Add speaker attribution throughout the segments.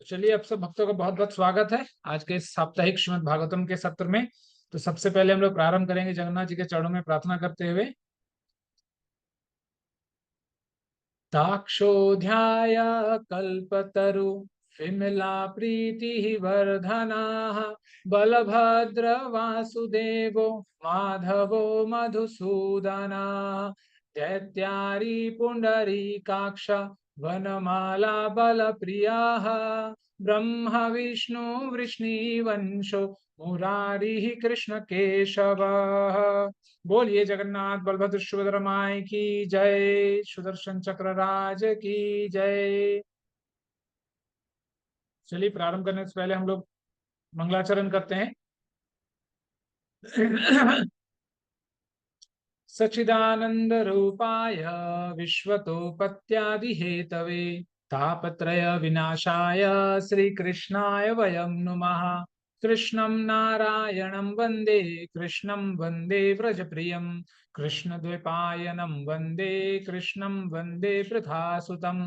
Speaker 1: चलिए, आप सब भक्तों का बहुत बहुत स्वागत है आज के इस साप्ताहिक श्रीमद् भागवतम के सत्र में। तो सबसे पहले हम लोग प्रारंभ करेंगे जगन्नाथ जी के चरणों में प्रार्थना करते हुए। दाक्षोऽध्याय कल्पतरु विमला प्रीति वर्धनाः बलभद्र वासुदेवो माधवो मधुसूदनः दैत्यारी पुंडरीकाक्ष वनमाला बलप्रियाः ब्रह्म विष्णु वृष्णिवंशो मुरारी कृष्ण केशवः। बोलिए जगन्नाथ बलभद्र सुभद्रा माई की जय, सुदर्शन चक्र राज की जय। चलिए, प्रारंभ करने से पहले हम लोग मंगलाचरण करते हैं। सच्चिदानंद रूपाय विश्वतोपत्यादि हेतवे तापत्रय विनाशाय श्री कृष्णाय वयं नुमः। कृष्णं नारायणं वन्दे कृष्णं वन्दे व्रजप्रियं कृष्णद्वैपायनं वन्दे कृष्णं वन्दे पृथासुतं।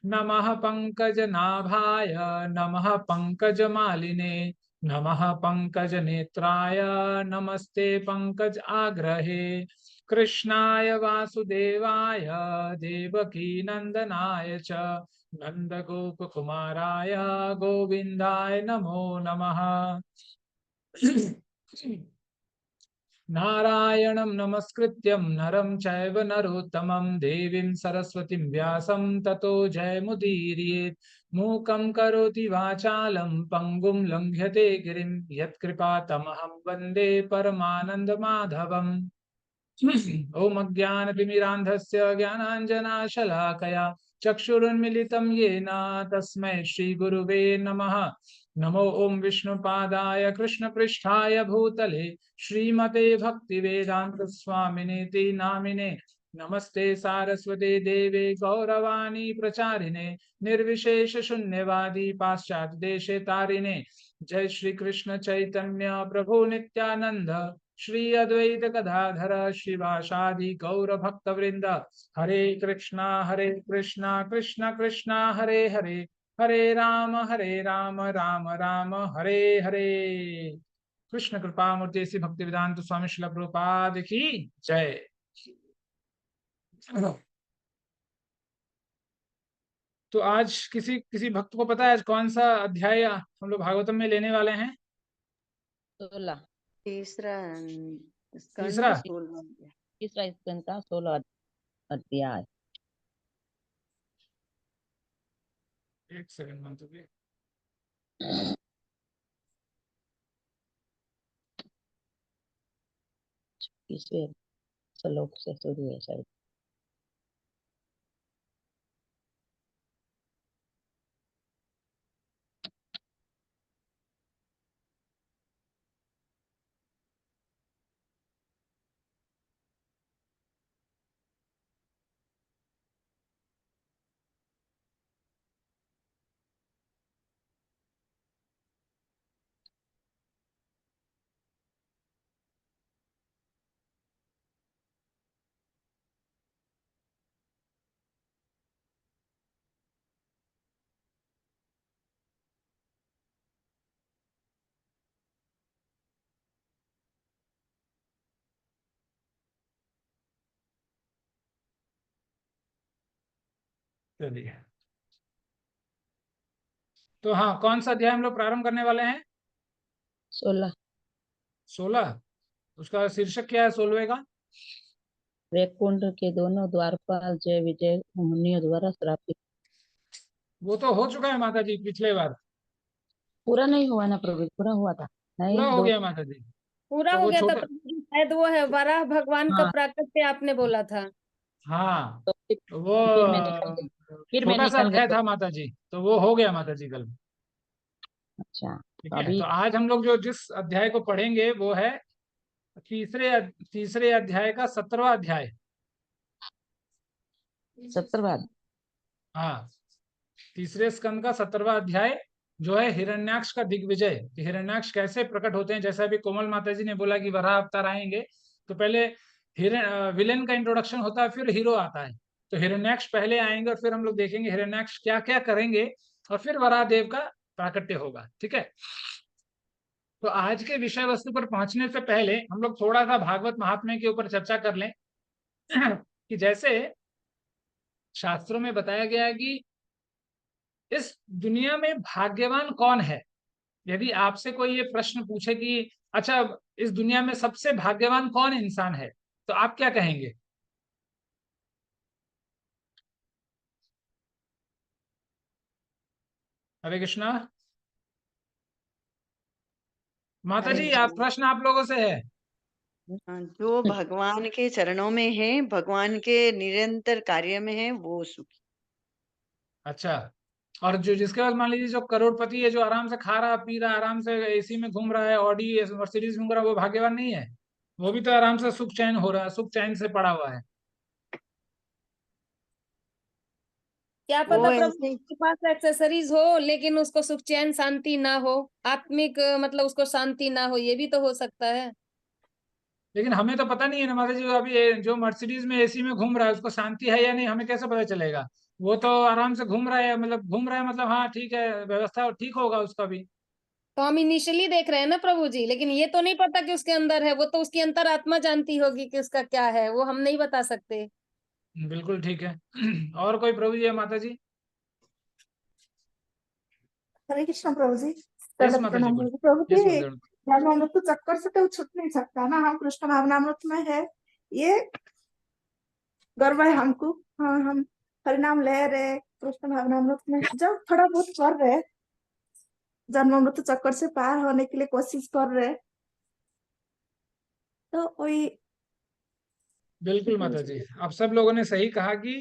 Speaker 1: नमः पंकजनाभाय नमः पंकजमालिने नमः पंकजनेत्राय नमस्ते पंकज आग्रहे। कृष्णाय वासुदेवाय देवकी नंदनाय च नंदगोपकुमाराय गोविंदाय नमो नमः। नारायणं नमस्कृत्यं नरं चैव नरोत्तमं देवीं सरस्वतीं व्यासं ततो जयमुदीरयेत्। मूकं करोति वाचालं पंगुं लंघ्यते गिरिं यत्कृपातमहं वन्दे परमानन्दमाधवम्। ओम अज्ञानतिमिरान्धस्य ज्ञानाञ्जनाशलाकया चक्षुरुन्मिलितं येन तस्मै श्रीगुरुवे नमः। नमो ओम विष्णुपादाय कृष्णपृष्ठाय भूतले श्रीमते भक्तिवेदांत स्वामिनेति नामिने। नमस्ते सारस्वते देवे गौरवाणी प्रचारिणे निर्विशेष शून्यवादी पाश्चात्य देशे तारिणे। जय श्री कृष्ण चैतन्य प्रभु नित्यानंद श्री अद्वैत गदाधर शिवासादि गौर भक्त वृंद। हरे कृष्णा कृष्ण कृष्णा हरे हरे हरे राम राम राम हरे हरे। कृष्ण कृपा मूर्ति श्री भक्ति वेदांत स्वामी श्रील प्रभुपाद की जय। तो आज किसी किसी भक्त को पता है आज कौन सा अध्याय हम लोग भागवतम में लेने वाले हैं?
Speaker 2: 16।
Speaker 3: तीसरा
Speaker 1: तीसरा
Speaker 2: तीसरा स्कंद का 16 अध्याय।
Speaker 1: एक सेकंड मान तो
Speaker 2: इसमें श्लोक से शुरू है सर।
Speaker 1: चलिए। तो हाँ, कौन सा अध्याय हम लोग प्रारंभ करने वाले हैं?
Speaker 2: 16।
Speaker 1: 16। उसका शीर्षक क्या है 16वें का?
Speaker 2: वैकुंठ के दोनों द्वारपाल जय विजय मुनियों द्वारा श्रापित।
Speaker 1: वो तो हो चुका है माता जी पिछले बार।
Speaker 2: पूरा नहीं हुआ ना प्रभु? पूरा हुआ था नहीं?
Speaker 1: पूरा हो गया माता जी।
Speaker 3: पूरा
Speaker 1: तो
Speaker 3: हो
Speaker 1: वो
Speaker 3: गया था
Speaker 1: छोटा।
Speaker 3: शायद वो है वराह भगवान का
Speaker 2: हाँ,
Speaker 3: प्राकट्य आपने बोला था।
Speaker 1: हाँ,
Speaker 2: तो
Speaker 1: तो वो
Speaker 2: फिर मैं निकल गई। फिर मैं
Speaker 1: छोटा सा
Speaker 2: निकल
Speaker 1: अध्याय
Speaker 2: गई।
Speaker 1: था माता जी, तो वो हो गया माता जी कल।
Speaker 2: अच्छा,
Speaker 1: ठीक
Speaker 2: तो
Speaker 1: है,
Speaker 2: अभी
Speaker 1: तो आज हम लोग जो जिस अध्याय को पढ़ेंगे वो है तीसरे अध्याय का 17वां अध्याय।
Speaker 2: 17वां।
Speaker 1: हाँ, तीसरे स्कंद का 17वां अध्याय जो है हिरण्याक्ष का दिग्विजय। कि हिरण्याक्ष कैसे प्रकट होते हैं, जैसा अभी कोमल माता जी ने बोला कि वराह अवतार आएंगे, तो पहले विलेन का इंट्रोडक्शन होता है, फिर हीरो आता है। तो हिरण्याक्ष पहले आएंगे और फिर हम लोग देखेंगे हिरण्याक्ष क्या क्या करेंगे, और फिर वराह देव का प्राकट्य होगा। ठीक है, तो आज के विषय वस्तु पर पहुंचने से पहले हम लोग थोड़ा सा भागवत महात्म्य के ऊपर चर्चा कर लें कि जैसे शास्त्रों में बताया गया है कि इस दुनिया में भाग्यवान कौन है। यदि आपसे कोई ये प्रश्न पूछे कि अच्छा इस दुनिया में सबसे भाग्यवान कौन इंसान है, तो आप क्या कहेंगे? हरे कृष्णा। माता
Speaker 4: हरे
Speaker 1: जी, आप
Speaker 4: कृष्णा।
Speaker 1: प्रश्न आप लोगों से है।
Speaker 4: हाँ, जो भगवान के चरणों में है, भगवान के निरंतर कार्य में है, वो सुखी।
Speaker 1: अच्छा, और जो जिसके पास मान लीजिए जो करोड़पति है, जो आराम से खा रहा पी रहा, आराम से एसी में घूम रहा है, ऑडी मर्सिडीज में घूम रहा है, वो भाग्यवान नहीं है? वो भी तो आराम से सुख चैन हो रहा है, सुख चैन से पड़ा हुआ है।
Speaker 3: क्या
Speaker 4: वो
Speaker 3: पता प्रभु
Speaker 4: ऐसे ही
Speaker 3: के पास एक्सेसरीज हो लेकिन उसको सुख चैन शांति ना हो, आत्मिक मतलब उसको शांति ना हो, ये भी तो हो सकता है।
Speaker 1: लेकिन हमें तो पता नहीं है ना माता जी, अभी जो मर्सिडीज में एसी में घूम रहा है उसको शांति है या नहीं, हमें कैसे पता चलेगा? वो तो आराम से घूम रहा है, मतलब घूम रहा है, मतलब हाँ ठीक है, व्यवस्था ठीक होगा उसका भी।
Speaker 3: तो हम इनिशियली देख रहे हैं ना प्रभु जी, लेकिन ये तो नहीं पता कि उसके अंदर है, वो तो उसकी अंतरात्मा जानती होगी कि उसका क्या है, वो हम नहीं बता सकते।
Speaker 1: बिल्कुल ठीक है। और कोई प्रभु जी है माता जी?
Speaker 5: हरे कृष्ण प्रभु जी।
Speaker 1: यस
Speaker 5: दंडवत
Speaker 1: माता जी,
Speaker 5: प्रणाम
Speaker 1: बोल।
Speaker 5: प्रभु जी। प्रभु
Speaker 1: यस
Speaker 5: जी,
Speaker 1: बोल।
Speaker 5: धर्मामृत तो चक्कर से तो छूट नहीं सकता ना, हम कृष्ण भावनामृत में है, ये गर्व है हमको। हाँ, हम हरिनाम ले रहे कृष्ण भावनामृत में, जब थोड़ा बहुत कर रहे, जन्मामृत चक्कर से पार होने के लिए कोशिश कर रहे, तो वही।
Speaker 1: बिल्कुल माता जी, आप सब लोगों ने सही कहा कि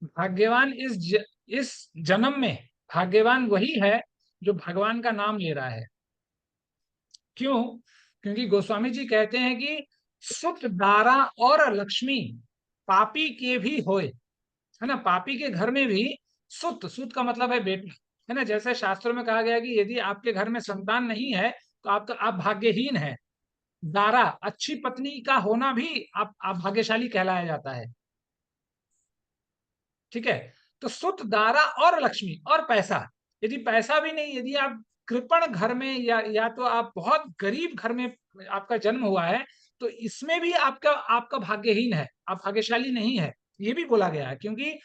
Speaker 1: भाग्यवान इस जन्म में भाग्यवान वही है जो भगवान का नाम ले रहा है। क्यों? क्योंकि गोस्वामी जी कहते हैं कि सुत दारा और लक्ष्मी पापी के भी होए, है ना, पापी के घर में भी सुत, सुत का मतलब है बेटा, है ना। जैसे शास्त्रों में कहा गया कि यदि आपके घर में संतान नहीं है तो आप भाग्यहीन है। दारा, अच्छी पत्नी का होना भी आप भाग्यशाली कहलाया जाता है। ठीक है, तो सुत, दारा और लक्ष्मी और पैसा। यदि पैसा भी नहीं, यदि आप कृपण घर में या तो आप बहुत गरीब घर में आपका जन्म हुआ है, तो इसमें भी आपका आपका भाग्यहीन है, आप भाग्यशाली नहीं है, ये भी बोला गया है। क्योंकि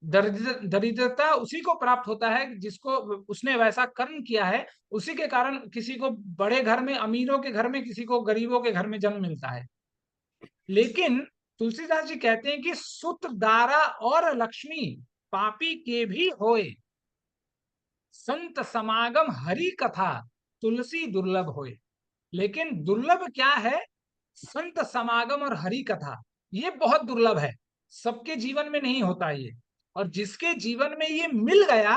Speaker 1: दरिद्रता उसी को प्राप्त होता है जिसको उसने वैसा कर्म किया है, उसी के कारण किसी को बड़े घर में, अमीरों के घर में, किसी को गरीबों के घर में जन्म मिलता है। लेकिन तुलसीदास जी कहते हैं कि सुत, दारा और लक्ष्मी पापी के भी होए, संत समागम हरि कथा तुलसी दुर्लभ होए। लेकिन दुर्लभ क्या है? संत समागम और हरि कथा, ये बहुत दुर्लभ है, सबके जीवन में नहीं होता ये। और जिसके जीवन में ये मिल गया,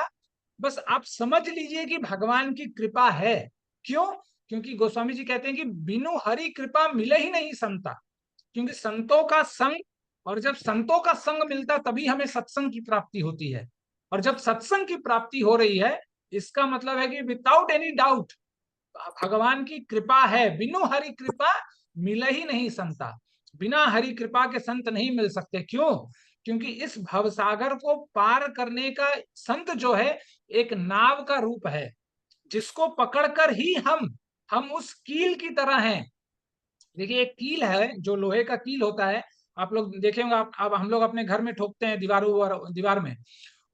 Speaker 1: बस आप समझ लीजिए कि भगवान की कृपा है। क्यों? क्योंकि गोस्वामी जी कहते हैं कि बिनु हरि कृपा मिले ही नहीं संता। क्योंकि संतों का संग, और जब संतों का संग मिलता तभी हमें सत्संग की प्राप्ति होती है। और जब सत्संग की प्राप्ति हो रही है, इसका मतलब है कि विदाउट एनी डाउट भगवान की कृपा है। बिनु हरि कृपा मिले ही नहीं संता, बिना हरि कृपा के संत नहीं मिल सकते। क्यों? क्योंकि इस भवसागर को पार करने का संत जो है एक नाव का रूप है, जिसको पकड़कर ही हम उस कील की तरह हैं। देखिए, एक कील है, जो लोहे का कील होता है, आप लोग देखे होंगे, आप हम लोग अपने घर में ठोकते हैं दीवार में।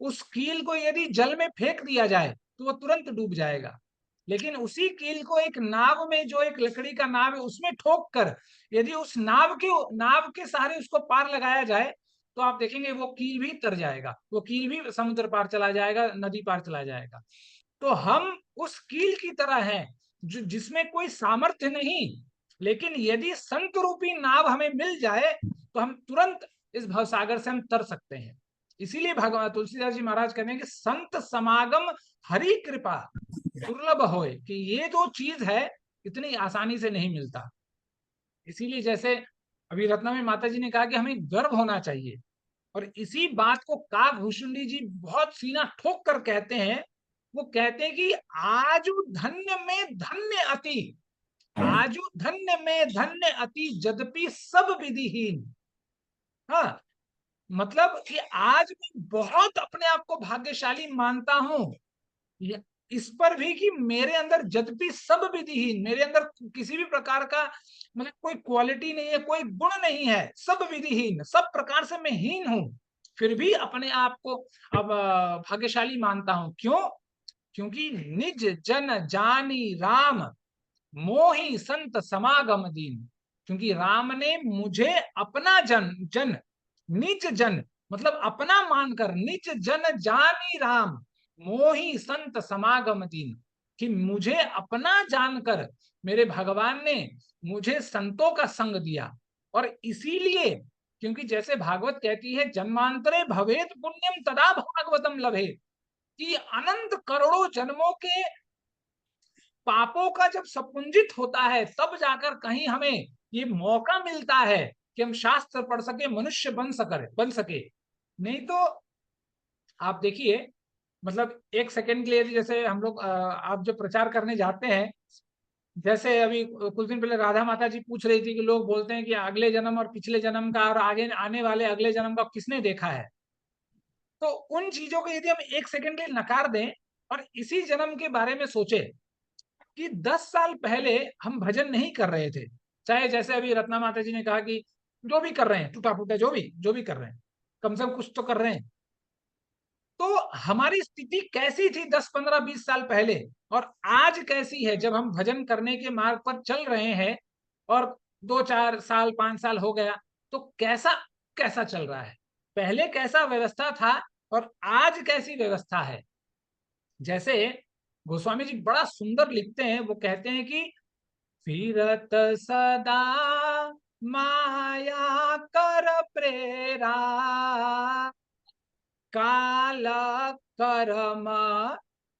Speaker 1: उस कील को यदि जल में फेंक दिया जाए तो वो तुरंत डूब जाएगा। लेकिन उसी कील को एक नाव में, जो एक लकड़ी का नाव है, उसमें ठोक कर यदि उस नाव के सहारे उसको पार लगाया जाए, तो आप देखेंगे वो कील भी तर जाएगा, वो कील भी समुद्र पार चला जाएगा, नदी पार चला जाएगा। तो हम उस कील की तरह हैं, जो जिसमें कोई सामर्थ्य नहीं, लेकिन यदि संत रूपी नाव हमें मिल जाए तो हम तुरंत इस भवसागर से हम तर सकते हैं। इसीलिए भगवान तुलसीदास जी महाराज कहते हैं कि संत समागम हरि कृपा दुर्लभ होए, कि ये जो चीज है इतनी आसानी से नहीं मिलता। इसीलिए जैसे अभी रत्ना में माता जी ने कहा कि हमें गर्व होना चाहिए, और इसी बात को काकभूषुंडी जी बहुत सीना ठोक कर कहते हैं। वो कहते हैं कि आजु धन्य में धन्य अति, आजु धन्य में धन्य अति, यद्यपि सब विधिहीन। हाँ, मतलब कि आज मैं बहुत अपने आप को भाग्यशाली मानता हूं, इस पर भी कि मेरे अंदर यद्यपि सब विधिहीन, मेरे अंदर किसी भी प्रकार का मतलब कोई क्वालिटी नहीं है, कोई गुण नहीं है, सब विधिहीन, सब प्रकार से मैं हीन हूं, फिर भी अपने आप को अब भाग्यशाली मानता हूं। क्यों? क्योंकि निज जन जानी राम मोहि संत समागम दीन। क्योंकि राम ने मुझे अपना जन निज जन मतलब अपना मानकर, निज जन जानी राम मोहि संत समागम दीन, कि मुझे अपना जानकर मेरे भगवान ने मुझे संतों का संग दिया। और इसीलिए, क्योंकि जैसे भागवत कहती है, जन्मांतरे भवेत पुण्यम तदा भागवतम लभे, कि अनंत करोड़ों जन्मों के पापों का जब सपुंजित होता है तब जाकर कहीं हमें ये मौका मिलता है कि हम शास्त्र पढ़ सके, मनुष्य बन सके। नहीं तो आप देखिए, मतलब एक सेकंड के लिए जैसे हम लोग आप जो प्रचार करने जाते हैं, जैसे अभी कुछ दिन पहले राधा माता जी पूछ रही थी कि लोग बोलते हैं कि अगले जन्म और पिछले जन्म का और आगे आने वाले अगले जन्म का किसने देखा है। तो उन चीजों को यदि हम एक सेकंड के लिए नकार दें और इसी जन्म के बारे में सोचे कि 10 साल पहले हम भजन नहीं कर रहे थे, चाहे जैसे अभी रत्ना माता जी ने कहा कि जो भी कर रहे हैं, टूटा फूटा जो भी कर रहे हैं, कम से कम कुछ तो कर रहे हैं। तो हमारी स्थिति कैसी थी 10, 15, 20 साल पहले, और आज कैसी है जब हम भजन करने के मार्ग पर चल रहे हैं और 2, 4 साल, 5 साल हो गया, तो कैसा चल रहा है, पहले कैसा व्यवस्था था और आज कैसी व्यवस्था है। जैसे गोस्वामी जी बड़ा सुंदर लिखते हैं, वो कहते हैं कि फिरत सदा माया कर प्रेरा, काल कर्म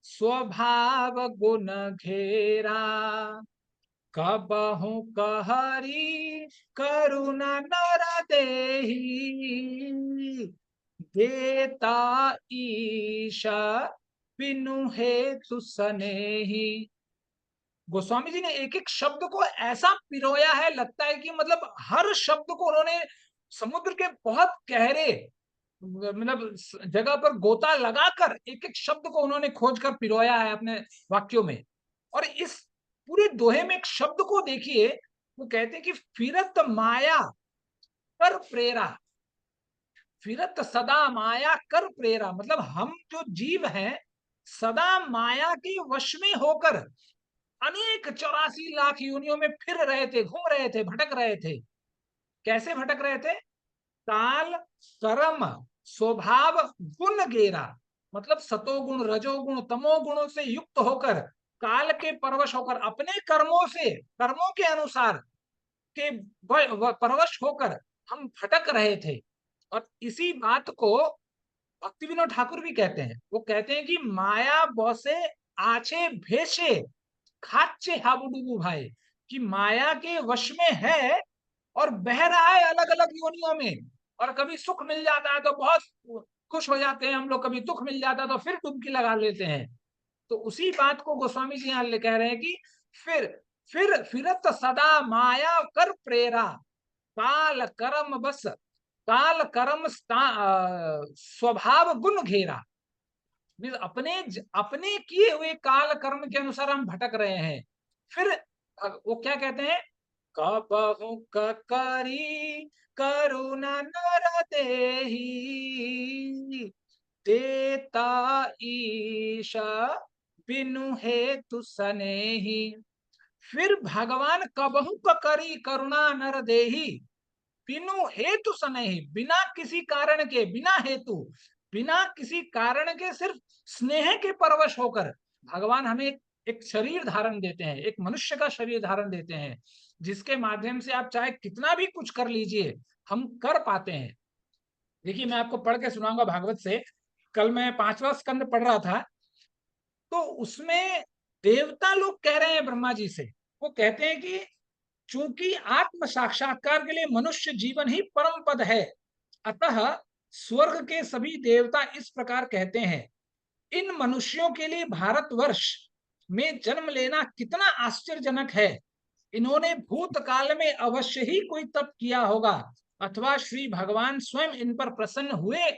Speaker 1: स्वभाव गुण घेरा, कबहु कहरी करुणा नर देही, देता ईशा बिनु हेतु सनेही। गोस्वामी जी ने एक एक शब्द को ऐसा पिरोया है, लगता है कि मतलब हर शब्द को उन्होंने समुद्र के बहुत गहरे मतलब जगह पर गोता लगाकर एक एक शब्द को उन्होंने खोजकर पिरोया है अपने वाक्यों में। और इस पूरे दोहे में एक शब्द को देखिए, वो कहते हैं कि फिरत माया कर प्रेरा, फिरत सदा माया कर प्रेरा, मतलब हम जो जीव हैं सदा माया के वश में होकर अनेक 84 लाख योनियों में फिर रहे थे, घूम रहे थे, भटक रहे थे। कैसे भटक रहे थे? काल कर्म स्वभाव गुण गेरा, मतलब सतोगुण रजोगुण तमोगुणों से युक्त होकर, काल के परवश होकर, अपने कर्मों से, कर्मों के अनुसार के परवश होकर हम भटक रहे थे। और इसी बात को भक्ति विनोद ठाकुर भी कहते हैं। वो कहते हैं कि माया बौसे आछे भेषे खाचे हाबुडुबु भाई, कि माया के वश में है और बह रहा है अलग अलग योनियों में, और कभी सुख मिल जाता है तो बहुत खुश हो जाते हैं हम लोग, कभी दुख मिल जाता है तो फिर डुबकी लगा लेते हैं। तो उसी बात को गोस्वामी जी यहाँ कह रहे हैं कि फिर फिरत सदा माया कर प्रेरा, काल कर्म बस, काल कर्म स्वभाव गुण घेरा, अपने किए हुए काल कर्म के अनुसार हम भटक रहे हैं। फिर वो क्या कहते हैं? कबहु करी करुणा नर देही, देता ईशा बिनु हेतु सनेही। फिर भगवान कबहु करी करुणा नर देही, बिनु हेतु सनेही, बिना किसी कारण के, बिना हेतु, बिना किसी कारण के, सिर्फ स्नेह के परवश होकर भगवान हमें एक शरीर धारण देते हैं, एक मनुष्य का शरीर धारण देते हैं, जिसके माध्यम से आप चाहे कितना भी कुछ कर लीजिए, हम कर पाते हैं। देखिए मैं आपको पढ़ के सुनाऊंगा भागवत से। कल मैं 5वां स्कंद पढ़ रहा था, तो उसमें देवता लोग कह रहे हैं ब्रह्मा जी से, वो कहते हैं कि चूंकि आत्म साक्षात्कार के लिए मनुष्य जीवन ही परम पद है, अतः स्वर्ग के सभी देवता इस प्रकार कहते हैं, इन मनुष्यों के लिए भारतवर्ष में जन्म लेना कितना आश्चर्यजनक है। इन्होंने भूतकाल में अवश्य ही कोई तप किया होगा, अथवा श्री भगवान स्वयं इन पर प्रसन्न हुए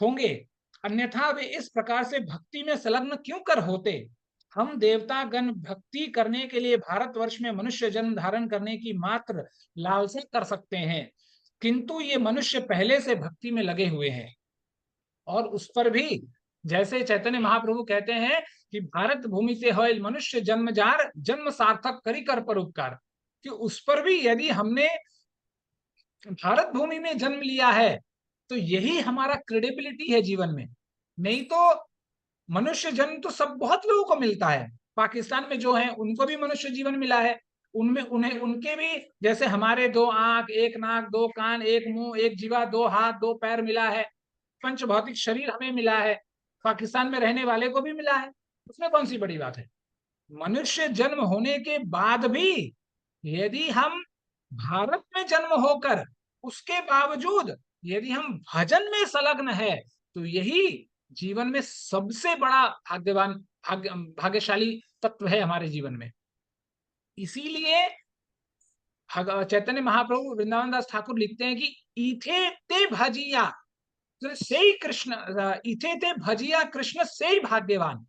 Speaker 1: होंगे, अन्यथा वे इस प्रकार से भक्ति में संलग्न क्यों कर होते। हम देवता गण भक्ति करने के लिए भारतवर्ष में मनुष्य जन्म धारण करने की मात्र लालसा कर सकते हैं, किंतु ये मनुष्य पहले से भक्ति में लगे हुए हैं। और उस पर भी जैसे चैतन्य महाप्रभु कहते हैं कि भारत भूमि से होय मनुष्य जन्म जार, जन्म सार्थक करी कर परोपकार, कि उस पर भी यदि हमने भारत भूमि में जन्म लिया है तो यही हमारा क्रेडिबिलिटी है जीवन में। नहीं तो मनुष्य जन्म तो सब बहुत लोगों को मिलता है, पाकिस्तान में जो है उनको भी मनुष्य जीवन मिला है, उनमें उन्हें उनके भी जैसे हमारे 2 आंख, 1 नाक, 2 कान, 1 मुंह, 1 जीवा, 2 हाथ, 2 पैर मिला है, पंच भौतिक शरीर हमें मिला है, पाकिस्तान में रहने वाले को भी मिला है, उसमें कौन सी बड़ी बात है। मनुष्य जन्म होने के बाद भी यदि हम भारत में जन्म होकर उसके बावजूद यदि हम भजन में संलग्न है तो यही जीवन में सबसे बड़ा भाग्यशाली तत्व है हमारे जीवन में। इसीलिए चैतन्य महाप्रभु वृंदावन दास ठाकुर लिखते हैं कि इथे ते भजिया से ही कृष्ण, इथे ते भजिया कृष्ण से ही भाग्यवान।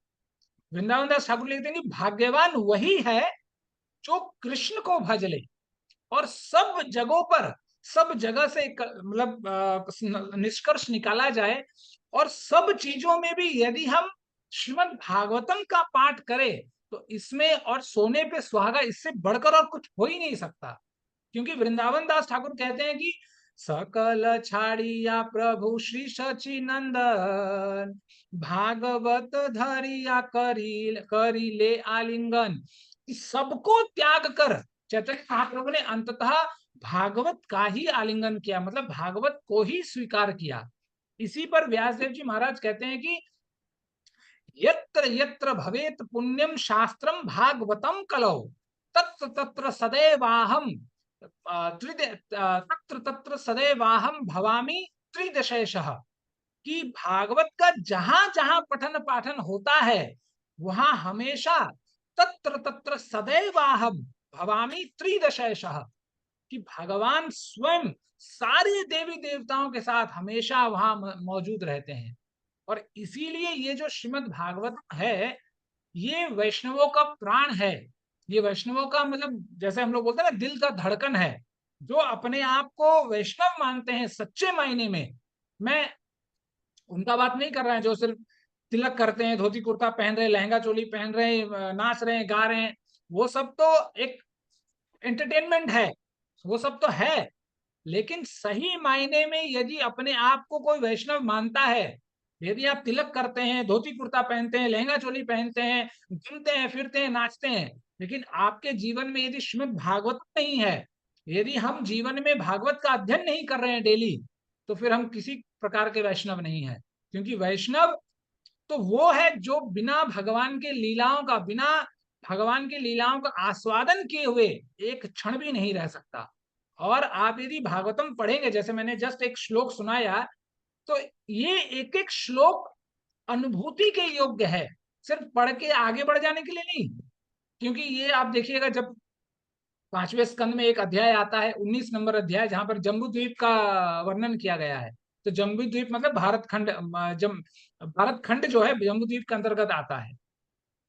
Speaker 1: वृंदावन दास ठाकुर लिखते हैं कि भाग्यवान वही है जो कृष्ण को भज ले। और सब जगहों पर, सब जगह से मतलब निष्कर्ष निकाला जाए और सब चीजों में भी यदि हम श्रीमद् भागवतम का पाठ करें तो इसमें और सोने पे सुहागा इससे बढ़कर और कुछ हो ही नहीं सकता। क्योंकि वृंदावन दास ठाकुर कहते हैं कि सकल छाड़िया प्रभु श्री सचिनंदन, भागवत धरिया करी ले आलिंगन। सबको त्याग कर चैतन्य महाप्रभु ने अंततः भागवत का ही आलिंगन किया, मतलब भागवत को ही स्वीकार किया। इसी पर व्यासदेव जी महाराज कहते हैं कि यत्र यत्र भवेत पुण्यम शास्त्रम भागवतम कलौ, तत्र तत्र सदैवाहम तत्र तत्र सदैवाहम भवामी त्रिदशेषः। कि भागवत का जहां जहां पठन पाठन होता है वहां हमेशा तत्र तत्र सदैवाहम भवामी त्रिदशेषः, कि भगवान स्वयं सारे देवी देवताओं के साथ हमेशा वहां मौजूद रहते हैं। और इसीलिए ये जो श्रीमद् भागवत है ये वैष्णवों का प्राण है। ये वैष्णवों का मतलब जैसे हम लोग बोलते हैं ना दिल का धड़कन है। जो अपने आप को वैष्णव मानते हैं सच्चे मायने में, मैं उनका बात नहीं कर रहा है जो सिर्फ तिलक करते हैं, धोती कुर्ता पहन रहे, लहंगा चोली पहन रहे, नाच रहे हैं, गा रहे हैं, वो सब तो एक एंटरटेनमेंट है, वो सब तो है। लेकिन सही मायने में यदि अपने आप को कोई वैष्णव मानता है, यदि आप तिलक करते हैं, धोती कुर्ता पहनते हैं, लहंगा चोली पहनते हैं, घूमते हैं, फिरते हैं, नाचते हैं, लेकिन आपके जीवन में यदि श्रीमद् भागवत नहीं है, यदि हम जीवन में भागवत का अध्ययन नहीं कर रहे हैं डेली, तो फिर हम किसी प्रकार के वैष्णव नहीं है। क्योंकि वैष्णव तो वो है जो बिना भगवान के लीलाओं का, बिना भगवान की लीलाओं का आस्वादन किए हुए एक क्षण भी नहीं रह सकता। और आप यदि भागवतम पढ़ेंगे, जैसे मैंने जस्ट एक श्लोक सुनाया, तो ये एक एक श्लोक अनुभूति के योग्य है, सिर्फ पढ़ के आगे बढ़ जाने के लिए नहीं। क्योंकि ये आप देखिएगा जब 5वें स्कंद में एक अध्याय आता है, 19 नंबर अध्याय, जहां पर जम्बू द्वीप का वर्णन किया गया है। तो जम्बू द्वीप मतलब भारत खंड जो है जम्बू द्वीप के अंतर्गत आता है।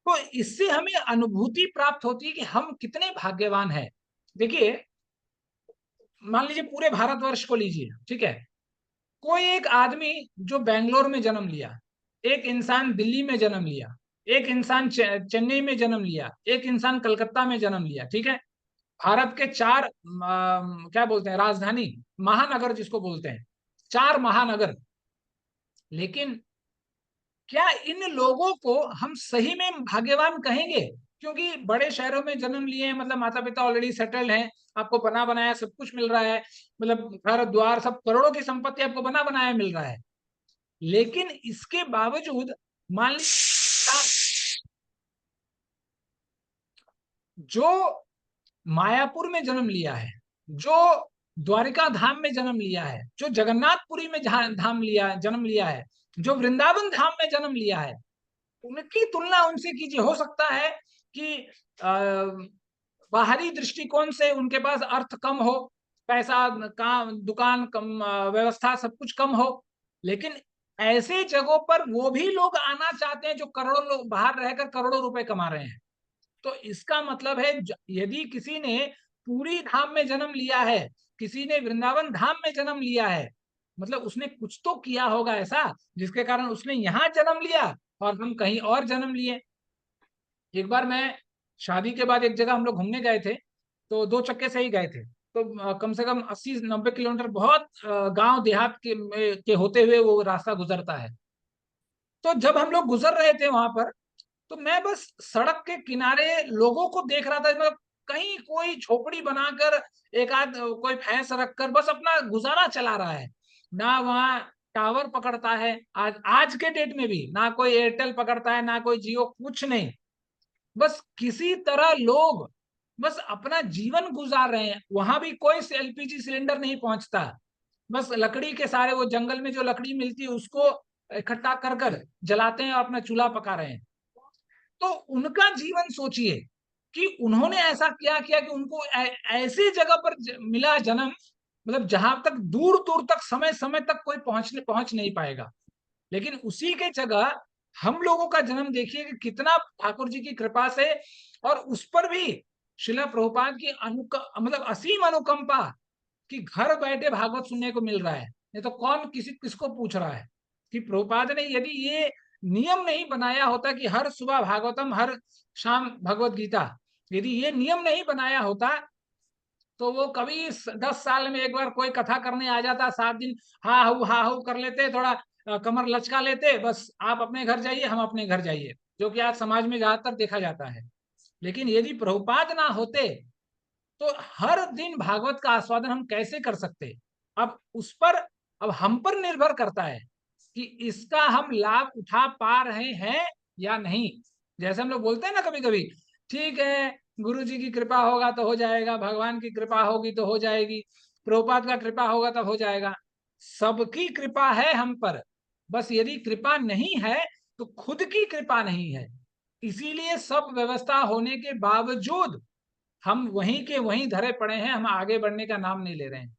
Speaker 1: तो इससे हमें अनुभूति प्राप्त होती है कि हम कितने भाग्यवान हैं। देखिए मान लीजिए पूरे भारतवर्ष को लीजिए, ठीक है, कोई एक आदमी जो बेंगलोर में जन्म लिया, एक इंसान दिल्ली में जन्म लिया, एक इंसान चेन्नई में जन्म लिया, एक इंसान कलकत्ता में जन्म लिया, ठीक है, भारत के 4 क्या बोलते हैं राजधानी, महानगर जिसको बोलते हैं, 4 महानगर। लेकिन क्या इन लोगों को हम सही में भाग्यवान कहेंगे? क्योंकि बड़े शहरों में जन्म लिए हैं, मतलब माता पिता ऑलरेडी सेटल्ड हैं, आपको बना बनाया सब कुछ मिल रहा है, मतलब घर द्वार सब करोड़ों की संपत्ति आपको बना बनाया मिल रहा है। लेकिन इसके बावजूद मान लीजिए जो मायापुर में जन्म लिया है, जो द्वारिका धाम में जन्म लिया है, जो जगन्नाथपुरी में जन्म लिया है, जो वृंदावन धाम में जन्म लिया है, उनकी तुलना उनसे कीजिए। हो सकता है कि बाहरी दृष्टिकोण से उनके पास अर्थ कम हो, पैसा काम, दुकान कम, व्यवस्था सब कुछ कम हो, लेकिन ऐसे जगहों पर वो भी लोग आना चाहते हैं जो करोड़ों लोग बाहर रहकर करोड़ों रुपए कमा रहे हैं। तो इसका मतलब है यदि किसी ने पूरी धाम में जन्म लिया है, किसी ने वृंदावन धाम में जन्म लिया है, मतलब उसने कुछ तो किया होगा ऐसा जिसके कारण उसने यहाँ जन्म लिया और हम कहीं और जन्म लिए। एक बार मैं शादी के बाद एक जगह हम लोग घूमने गए थे, तो 2 चक्के से ही गए थे, तो कम से कम 80-90 किलोमीटर बहुत गांव देहात के होते हुए वो रास्ता गुजरता है। तो जब हम लोग गुजर रहे थे वहां पर, तो मैं बस सड़क के किनारे लोगों को देख रहा था, मतलब कहीं कोई झोपड़ी बनाकर एक आध कोई भैंस रखकर बस अपना गुजारा चला रहा है। ना वहाँ टावर पकड़ता है, आज आज के डेट में भी ना कोई एयरटेल पकड़ता है, ना कोई जियो, कुछ नहीं। बस किसी तरह लोग बस अपना जीवन गुजार रहे हैं। वहां भी कोई एलपीजी सिलेंडर नहीं पहुंचता, बस लकड़ी के सारे वो जंगल में जो लकड़ी मिलती है उसको इकट्ठा कर कर जलाते हैं और अपना चूल्हा पका रहे हैं। तो उनका जीवन सोचिए कि उन्होंने ऐसा क्या किया कि उनको ऐसी जगह पर मिला जन्म, मतलब जहां तक दूर दूर तक समय समय तक कोई पहुंच नहीं पाएगा। लेकिन उसी के जगह हम लोगों का जन्म देखिए कि कितना ठाकुर जी की कृपा से, और उस पर भी शिला प्रभुपाद की मतलब असीम अनुकंपा कि घर बैठे भागवत सुनने को मिल रहा है। नहीं तो कौन किसको पूछ रहा है कि प्रभुपाद ने यदि ये नियम नहीं बनाया होता कि हर सुबह भागवतम, हर शाम भगवत गीता, यदि ये नियम नहीं बनाया होता तो वो कभी 10 साल में एक बार कोई कथा करने आ जाता, 7 दिन हा हू कर लेते, थोड़ा कमर लचका लेते, बस आप अपने घर जाइए, हम अपने घर जाइए, जो कि आज समाज में ज्यादातर देखा जाता है। लेकिन यदि प्रभुपाद ना होते तो हर दिन भागवत का आस्वादन हम कैसे कर सकते। अब उस पर, अब हम पर निर्भर करता है कि इसका हम लाभ उठा पा रहे हैं या नहीं। जैसे हम लोग बोलते हैं ना कभी कभी, ठीक है गुरु जी की कृपा होगा तो हो जाएगा, भगवान की कृपा होगी तो हो जाएगी, प्रभुपाद का कृपा होगा तब हो जाएगा। सबकी कृपा है हम पर, बस यदि कृपा नहीं है तो खुद की कृपा नहीं है। इसीलिए सब व्यवस्था होने के बावजूद हम वहीं के वहीं धरे पड़े हैं, हम आगे बढ़ने का नाम नहीं ले रहे हैं।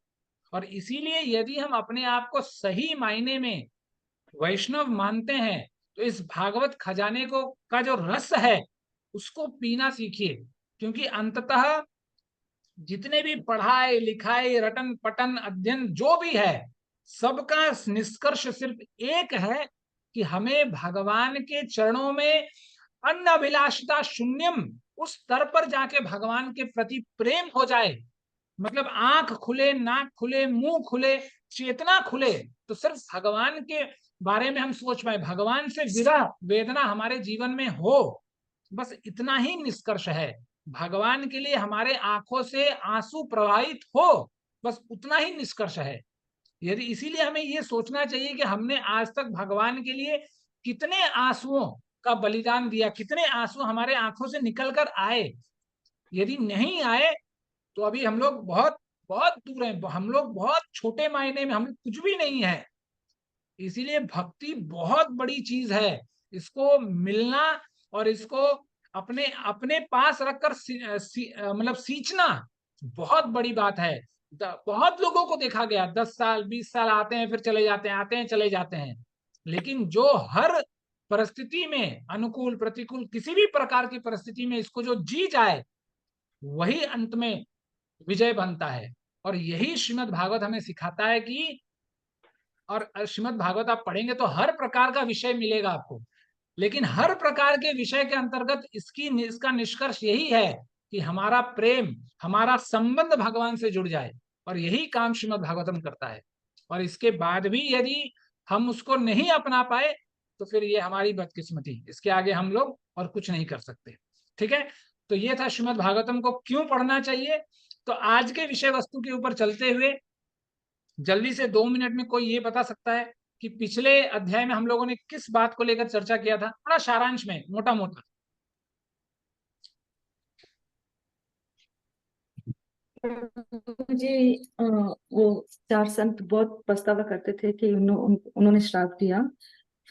Speaker 1: और इसीलिए यदि हम अपने आप को सही मायने में वैष्णव मानते हैं तो इस भागवत खजाने को का जो रस है उसको पीना सीखिए। क्योंकि अंततः जितने भी पढ़ाई लिखाई रटन पटन अध्ययन जो भी है, सबका निष्कर्ष सिर्फ एक है कि हमें भगवान के चरणों में अन्न अभिलाषिता शून्यम, उस स्तर पर जाके भगवान के प्रति प्रेम हो जाए। मतलब आंख खुले, नाक खुले, मुंह खुले, चेतना खुले, तो सिर्फ भगवान के बारे में हम सोच पाए, भगवान से विरह वेदना हमारे जीवन में हो, बस इतना ही निष्कर्ष है। भगवान के लिए हमारे आंखों से आंसू प्रवाहित हो, बस उतना ही निष्कर्ष है। यदि इसीलिए हमें ये सोचना चाहिए कि हमने आज तक भगवान के लिए कितने आंसुओं का बलिदान दिया, कितने आंसू हमारे आंखों से निकल कर आए। यदि नहीं आए तो अभी हम लोग बहुत बहुत दूर हैं, हम लोग बहुत छोटे मायने में, हम कुछ भी नहीं है। इसीलिए भक्ति बहुत बड़ी चीज है, इसको मिलना और इसको अपने अपने पास रखकर मतलब सींचना बहुत बड़ी बात है। बहुत लोगों को देखा गया 10 साल 20 साल आते हैं फिर चले जाते हैं, आते हैं चले जाते हैं, लेकिन जो हर परिस्थिति में, अनुकूल प्रतिकूल किसी भी प्रकार की परिस्थिति में इसको जो जी जाए वही अंत में विजय बनता है। और यही श्रीमद् भागवत हमें सिखाता है कि, और श्रीमद् भागवत आप पढ़ेंगे तो हर प्रकार का विषय मिलेगा आपको, लेकिन हर प्रकार के विषय के अंतर्गत इसका निष्कर्ष यही है कि हमारा प्रेम, हमारा संबंध भगवान से जुड़ जाए, और यही काम श्रीमद् भागवतम करता है। और इसके बाद भी यदि हम उसको नहीं अपना पाए तो फिर ये हमारी बदकिस्मती, इसके आगे हम लोग और कुछ नहीं कर सकते। ठीक है, तो ये था श्रीमद् भागवतम को क्यों पढ़ना चाहिए। तो आज के विषय वस्तु के ऊपर चलते हुए जल्दी से 2 मिनट में कोई ये बता सकता है कि पिछले अध्याय में हम लोगों ने किस बात को लेकर चर्चा किया था, बड़ा सारांश में मोटा मोटा।
Speaker 6: जी वो 4 संत बहुत पछतावा करते थे कि उन्होंने श्राप दिया,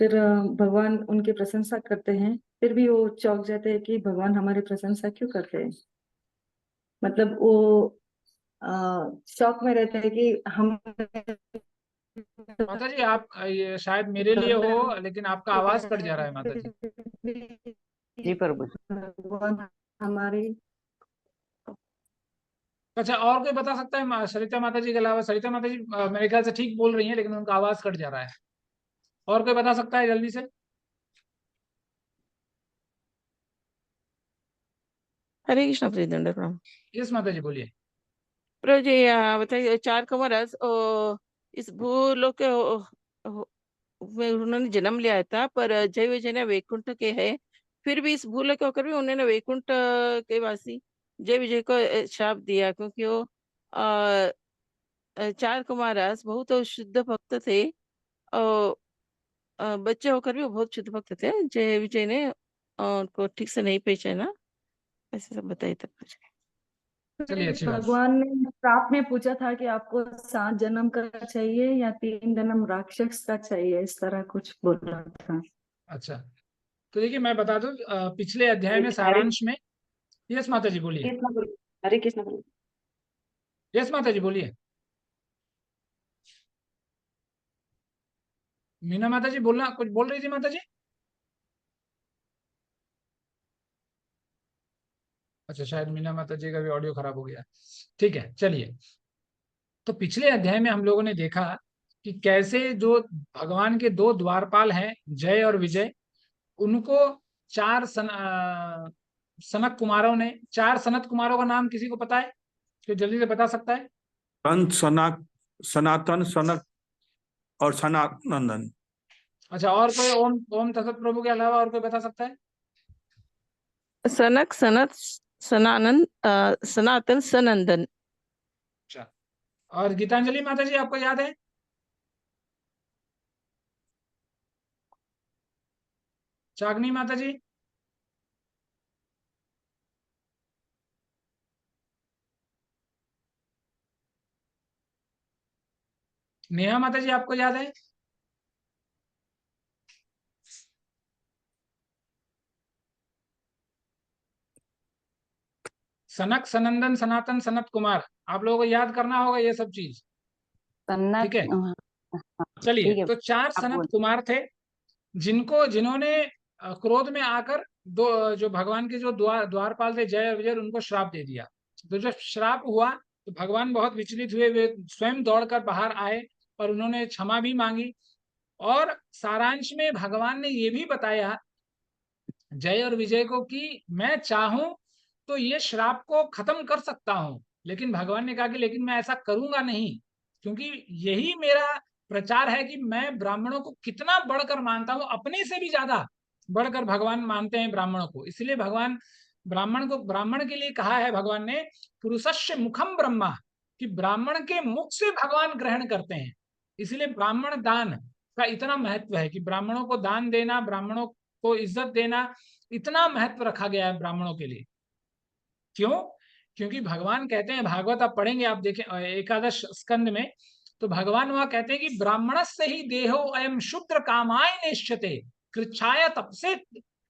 Speaker 6: फिर भगवान उनकी प्रशंसा करते हैं, फिर भी वो चौंक जाते हैं कि भगवान हमारी प्रशंसा क्यों करते हैं। मतलब वो शौक में रहते हैं कि हम
Speaker 1: माता जी आप ये शायद मेरे लिए हो, लेकिन आपका आवाज कट जा रहा है माता जी।
Speaker 4: जी प्रभु।
Speaker 6: भगवान हमारे
Speaker 1: अच्छा, और कोई बता सकता है सरिता माता जी के अलावा? सरिता माता जी मेरे ख्याल से ठीक बोल रही हैं, लेकिन उनका आवाज कट जा रहा है। और कोई बता सकता है जल्दी से?
Speaker 7: हरे कृष्ण प्रभु जी, दंड प्रणाम।
Speaker 1: यस माता जी बोलिए।
Speaker 7: प्रभु जी बताइए, चार कुमारस इस भूलोक के में उन्होंने जन्म लिया था, पर जय विजय ने वैकुंठ के है, फिर भी इस भूलोक के होकर भी उन्होंने वैकुंठ के वासी जय विजय को श्राप दिया, क्योंकि वो चार कुमारस बहुत शुद्ध भक्त थे और बच्चे होकर भी वो बहुत शुद्ध भक्त थे। जय विजय ने उनको ठीक से नहीं पहचाना, ऐसे सब बताइए तब कुछ।
Speaker 1: चलिए, अच्छी बात।
Speaker 6: भगवान ने श्राप में पूछा था कि आपको 7 जन्म का चाहिए या 3 जन्म राक्षस का चाहिए, इस तरह कुछ बोला था।
Speaker 1: अच्छा, तो देखिए मैं बता दूं पिछले अध्याय में सारांश में। यस माता जी बोलिए।
Speaker 6: हरे कृष्ण बोलो।
Speaker 1: यस माता जी बोलिए। मीना माता जी बोलना, कुछ बोल रही थी माता जी? अच्छा, शायद मीना माता जी का भी ऑडियो खराब हो गया। ठीक है, चलिए। तो पिछले अध्याय में हम लोगों ने देखा कि कैसे जो भगवान के 2 द्वारपाल हैं, जय और विजय, उनको 4 सनक कुमारों ने, 4 सनत कुमारों का नाम किसी को पता है? तो जल्दी से बता सकता है?
Speaker 8: संत सनातन सनक और सनातनंदन।
Speaker 1: अच्छा, और कोई ओम ओम तत्त प्रभु के अलावा और कोई बता सकता है?
Speaker 7: सनक, सनत, सनानंद, सनातन, सनंदन।
Speaker 1: अच्छा, और गीतांजलि माता जी आपको याद है? चागनी माता जी? नेहा माता जी आपको याद है? सनक, सनंदन, सनातन, सनत कुमार, आप लोगों को याद करना होगा ये सब चीज। ठीक है, चलिए।
Speaker 2: ठीक है,
Speaker 1: तो 4
Speaker 2: आप
Speaker 1: सनत
Speaker 2: बोल।
Speaker 1: कुमार थे जिन्होंने क्रोध में आकर दो जो भगवान के जो द्वारपाल थे जय और विजय, उनको श्राप दे दिया। तो जब श्राप हुआ तो भगवान बहुत विचलित हुए, वे स्वयं दौड़कर बाहर आए और उन्होंने क्षमा भी मांगी। और सारांश में भगवान ने ये भी बताया जय और विजय को कि मैं चाहूं तो ये श्राप को खत्म कर सकता हूं, लेकिन भगवान ने कहा कि लेकिन मैं ऐसा करूंगा नहीं, क्योंकि यही मेरा प्रचार है कि मैं ब्राह्मणों को कितना बढ़कर मानता हूं, अपने से भी ज्यादा बढ़कर भगवान मानते हैं ब्राह्मणों को। इसलिए भगवान ब्राह्मण के लिए कहा है भगवान ने पुरुषस्य मुखम ब्रह्मा, कि ब्राह्मण के मुख से भगवान ग्रहण करते हैं। इसलिए ब्राह्मण दान का इतना महत्व है कि ब्राह्मणों को दान देना, ब्राह्मणों को इज्जत देना, इतना महत्व रखा गया है ब्राह्मणों के लिए। क्यों? क्योंकि भगवान कहते हैं, भागवत आप पढ़ेंगे, आप देखें एकादश स्कंद में, तो भगवान वहां कहते हैं कि ब्राह्मणस्य ही देहो अयम शूद्र कामाय नेष्यते कृच्छाय तपसे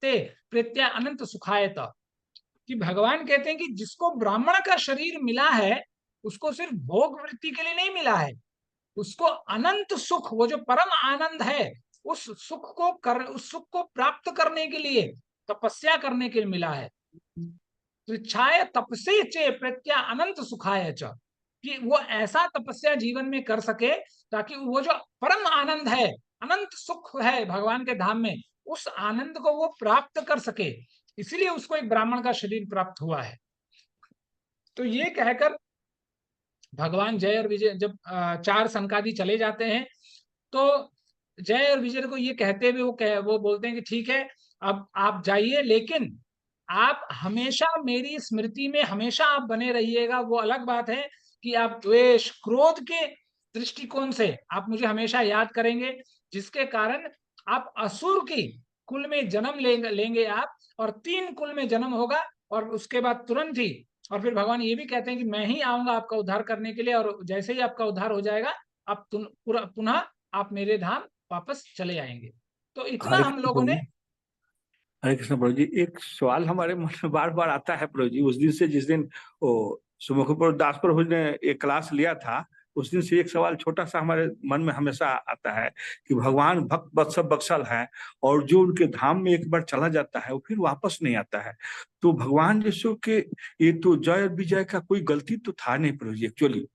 Speaker 1: ते प्रीत्या अनंत सुखायत। कि भगवान कहते हैं कि जिसको ब्राह्मण का शरीर मिला है उसको सिर्फ भोग वृत्ति के लिए नहीं मिला है, उसको अनंत सुख, वो जो परम आनंद है, उस सुख को प्राप्त करने के लिए तपस्या करने के लिए मिला है। त्रिच्छाय तपसे चे प्रत्या अनंत सुखाय च, कि वो ऐसा तपस्या जीवन में कर सके ताकि वो जो परम आनंद है, अनंत सुख है भगवान के धाम में, उस आनंद को वो प्राप्त कर सके। इसलिए उसको एक ब्राह्मण का शरीर प्राप्त हुआ है। तो ये कहकर भगवान जय और विजय जब 4 सनकादि चले जाते हैं, तो जय और विजय को ये कहते हुए वो बोलते हैं कि ठीक है, अब आप जाइए, लेकिन आप हमेशा मेरी स्मृति में हमेशा आप बने रहिएगा। वो अलग बात है कि आप द्वेष क्रोध के दृष्टिकोण से आप मुझे हमेशा याद करेंगे, जिसके कारण आप असुर की कुल में जन्म लेंगे आप, और 3 कुल में जन्म होगा, और उसके बाद तुरंत ही, और फिर भगवान ये भी कहते हैं कि मैं ही आऊंगा आपका उद्धार करने के लिए, और जैसे ही आपका उद्धार हो जाएगा आप पुनः आप मेरे धाम वापस चले आएंगे। तो इतना हम लोगों ने।
Speaker 8: हरे कृष्ण प्रभु जी, एक सवाल हमारे मन में बार बार आता है प्रभु जी, उस दिन से जिस दिन सुमुख दास प्रभु ने एक क्लास लिया था, उस दिन से एक सवाल छोटा सा हमारे मन में हमेशा आता है कि भगवान भक्त वत्सल बत्सल है, और जो उनके धाम में एक बार चला जाता है वो फिर वापस नहीं आता है। तो भगवान यीशु के ये तो जय और विजय का कोई गलती तो था नहीं प्रभु जी। एक्चुअली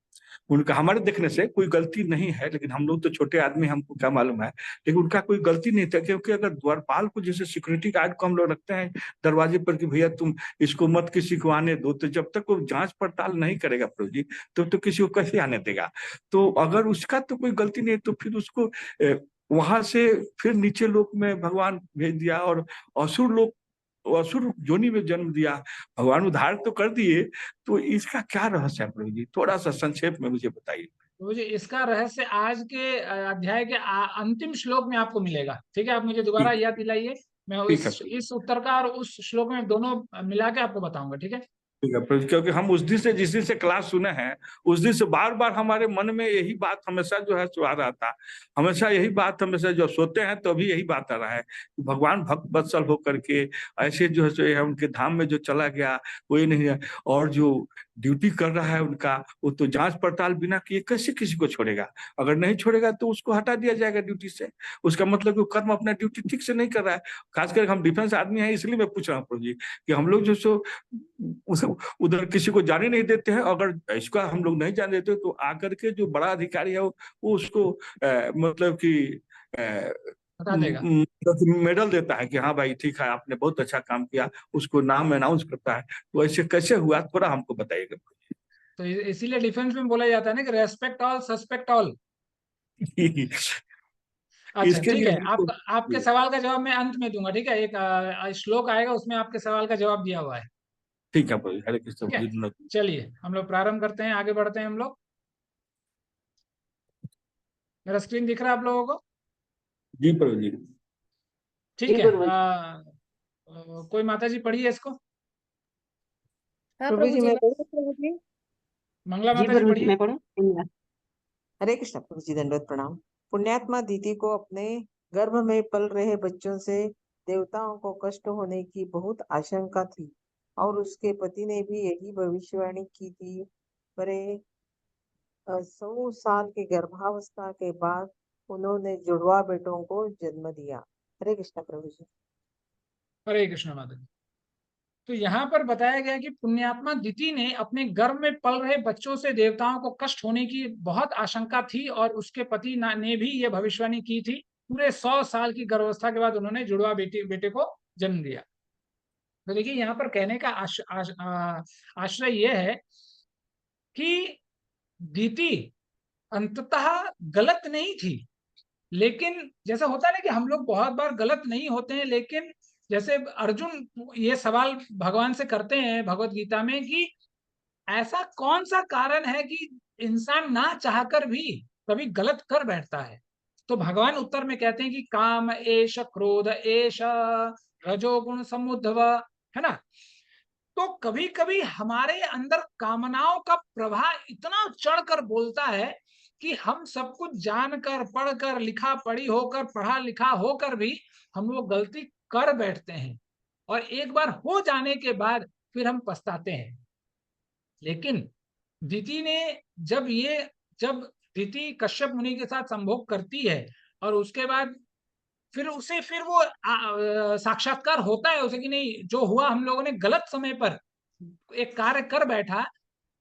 Speaker 8: उनका हमारे देखने से कोई गलती नहीं है, लेकिन हम लोग तो छोटे आदमी, हमको क्या मालूम है, लेकिन उनका कोई गलती नहीं था। क्योंकि अगर द्वारपाल को जैसे सिक्योरिटी गार्ड को हम लोग रखते हैं दरवाजे पर कि भैया तुम इसको मत किसी को आने दो, तो जब तक वो जांच पड़ताल नहीं करेगा प्रभु जी तब तो किसी को कैसे आने देगा। तो अगर उसका तो कोई गलती नहीं तो फिर उसको वहां से फिर नीचे लोक में भगवान भेज दिया और असुर लोक, असुर योनि में जन्म दिया। भगवान उद्धार तो कर दिए, तो इसका क्या रहस्य है प्रभु जी? थोड़ा सा संक्षेप में मुझे बताइए।
Speaker 1: तो जी इसका रहस्य आज के अध्याय के अंतिम श्लोक में आपको मिलेगा। ठीक है, आप मुझे दोबारा याद दिलाइए, मैं
Speaker 8: ठीक है
Speaker 1: इस उत्तर का और उस श्लोक में दोनों मिला के आपको बताऊंगा। ठीक है,
Speaker 8: ठीक है प्रभु, क्योंकि हम उस दिन से जिस दिन से क्लास सुने हैं उस दिन से बार बार हमारे मन में यही बात हमेशा जो है सो आ रहा था। हमेशा यही बात, हमेशा जो सोते हैं तो भी यही बात आ रहा है कि भगवान भक्त वत्सल होकर के ऐसे जो है सो है उनके धाम में जो चला गया वही नहीं है, और जो ड्यूटी कर रहा है उनका वो तो जांच पड़ताल बिना किए कैसे किसी को छोड़ेगा। अगर नहीं छोड़ेगा तो उसको हटा दिया जाएगा ड्यूटी से। उसका मतलब कि वो कर्म अपना ड्यूटी ठीक से नहीं कर रहा है। खासकर हम डिफेंस आदमी हैं, इसलिए मैं पूछ रहा हूँ प्रभु जी कि हम लोग जो सो उधर किसी को जाने नहीं देते हैं। अगर इसका हम लोग नहीं जाने देते तो आकर के जो बड़ा अधिकारी है वो उसको मतलब कि
Speaker 1: बता देगा।
Speaker 8: मेडल देता है कि हाँ भाई ठीक है आपने बहुत अच्छा काम किया, उसको नाम अनाउंस करता है। तो ऐसे कैसे हुआ थोड़ा हमको बताइएगा।
Speaker 1: तो इसीलिए डिफेंस में बोला जाता है ना कि रेस्पेक्ट ऑल सस्पेक्ट ऑल। अच्छा
Speaker 8: इसके
Speaker 1: ठीक
Speaker 8: लिए
Speaker 1: है,
Speaker 8: हमको
Speaker 1: आपके सवाल का जवाब मैं अंत में दूंगा। ठीक है, एक श्लोक आएगा उसमें आपके सवाल का जवाब दिया हुआ है।
Speaker 8: ठीक है प्रभु, हरे कृष्ण
Speaker 1: ठीक है,
Speaker 8: प्रभु जी।
Speaker 1: चलिए हम लोग प्रारंभ करते हैं, आगे बढ़ते हैं हम लोग। मेरा स्क्रीन दिख रहा है आप लोगों को?
Speaker 8: जी प्रभु जी।
Speaker 1: ठीक है, कोई माता जी पढ़िए इसको।
Speaker 3: हाँ
Speaker 9: प्रभु
Speaker 3: प्रभु
Speaker 9: जी
Speaker 3: जी
Speaker 9: मैं
Speaker 3: मैं
Speaker 9: पढ़ूं प्रभु जी?
Speaker 1: मंगला
Speaker 9: जी
Speaker 1: माता जी
Speaker 9: प्रभु जी
Speaker 1: पढ़िए।
Speaker 9: मैं पढ़ूं? हरे कृष्ण प्रभु जी, दंडवत प्रणाम। पुण्यात्मा दीति को अपने गर्भ में पल रहे बच्चों से देवताओं को कष्ट होने की बहुत आशंका थी, और उसके पति ने भी यही भविष्यवाणी की थी। पर 100 साल की गर्भावस्था के बाद उन्होंने जुड़वा बेटों को जन्म दिया। हरे कृष्ण प्रभु जी।
Speaker 1: हरे कृष्ण माता जी। तो यहाँ पर बताया गया कि पुण्यात्मा दिति ने अपने गर्भ में पल रहे बच्चों से देवताओं को कष्ट होने की बहुत आशंका थी, और उसके पति ने भी ये भविष्यवाणी की थी। पूरे 100 साल की गर्भावस्था के बाद उन्होंने जुड़वा बेटे को जन्म दिया। तो देखिए यहाँ पर कहने का आश्रय यह है कि दिति अंततः गलत नहीं थी, लेकिन जैसा होता है ना कि हम लोग बहुत बार गलत नहीं होते हैं, लेकिन जैसे अर्जुन ये सवाल भगवान से करते हैं भगवत गीता में कि ऐसा कौन सा कारण है कि इंसान ना चाहकर भी कभी गलत कर बैठता है। तो भगवान उत्तर में कहते हैं कि काम एष क्रोध एष रजोगुण समुद्धव, है ना। तो कभी कभी हमारे अंदर कामनाओं का प्रवाह इतना चढ़कर बोलता है कि हम सब कुछ जानकर पढ़कर लिखा पढ़ी होकर पढ़ा लिखा होकर भी हम वो गलती कर बैठते हैं, और एक बार हो जाने के बाद फिर हम पछताते हैं। लेकिन दिति ने जब दिति कश्यप मुनि के साथ संभोग करती है और उसके बाद फिर वो साक्षात्कार होता है उसे कि नहीं, जो हुआ हम लोगों ने गलत समय पर एक कार्य कर बैठा,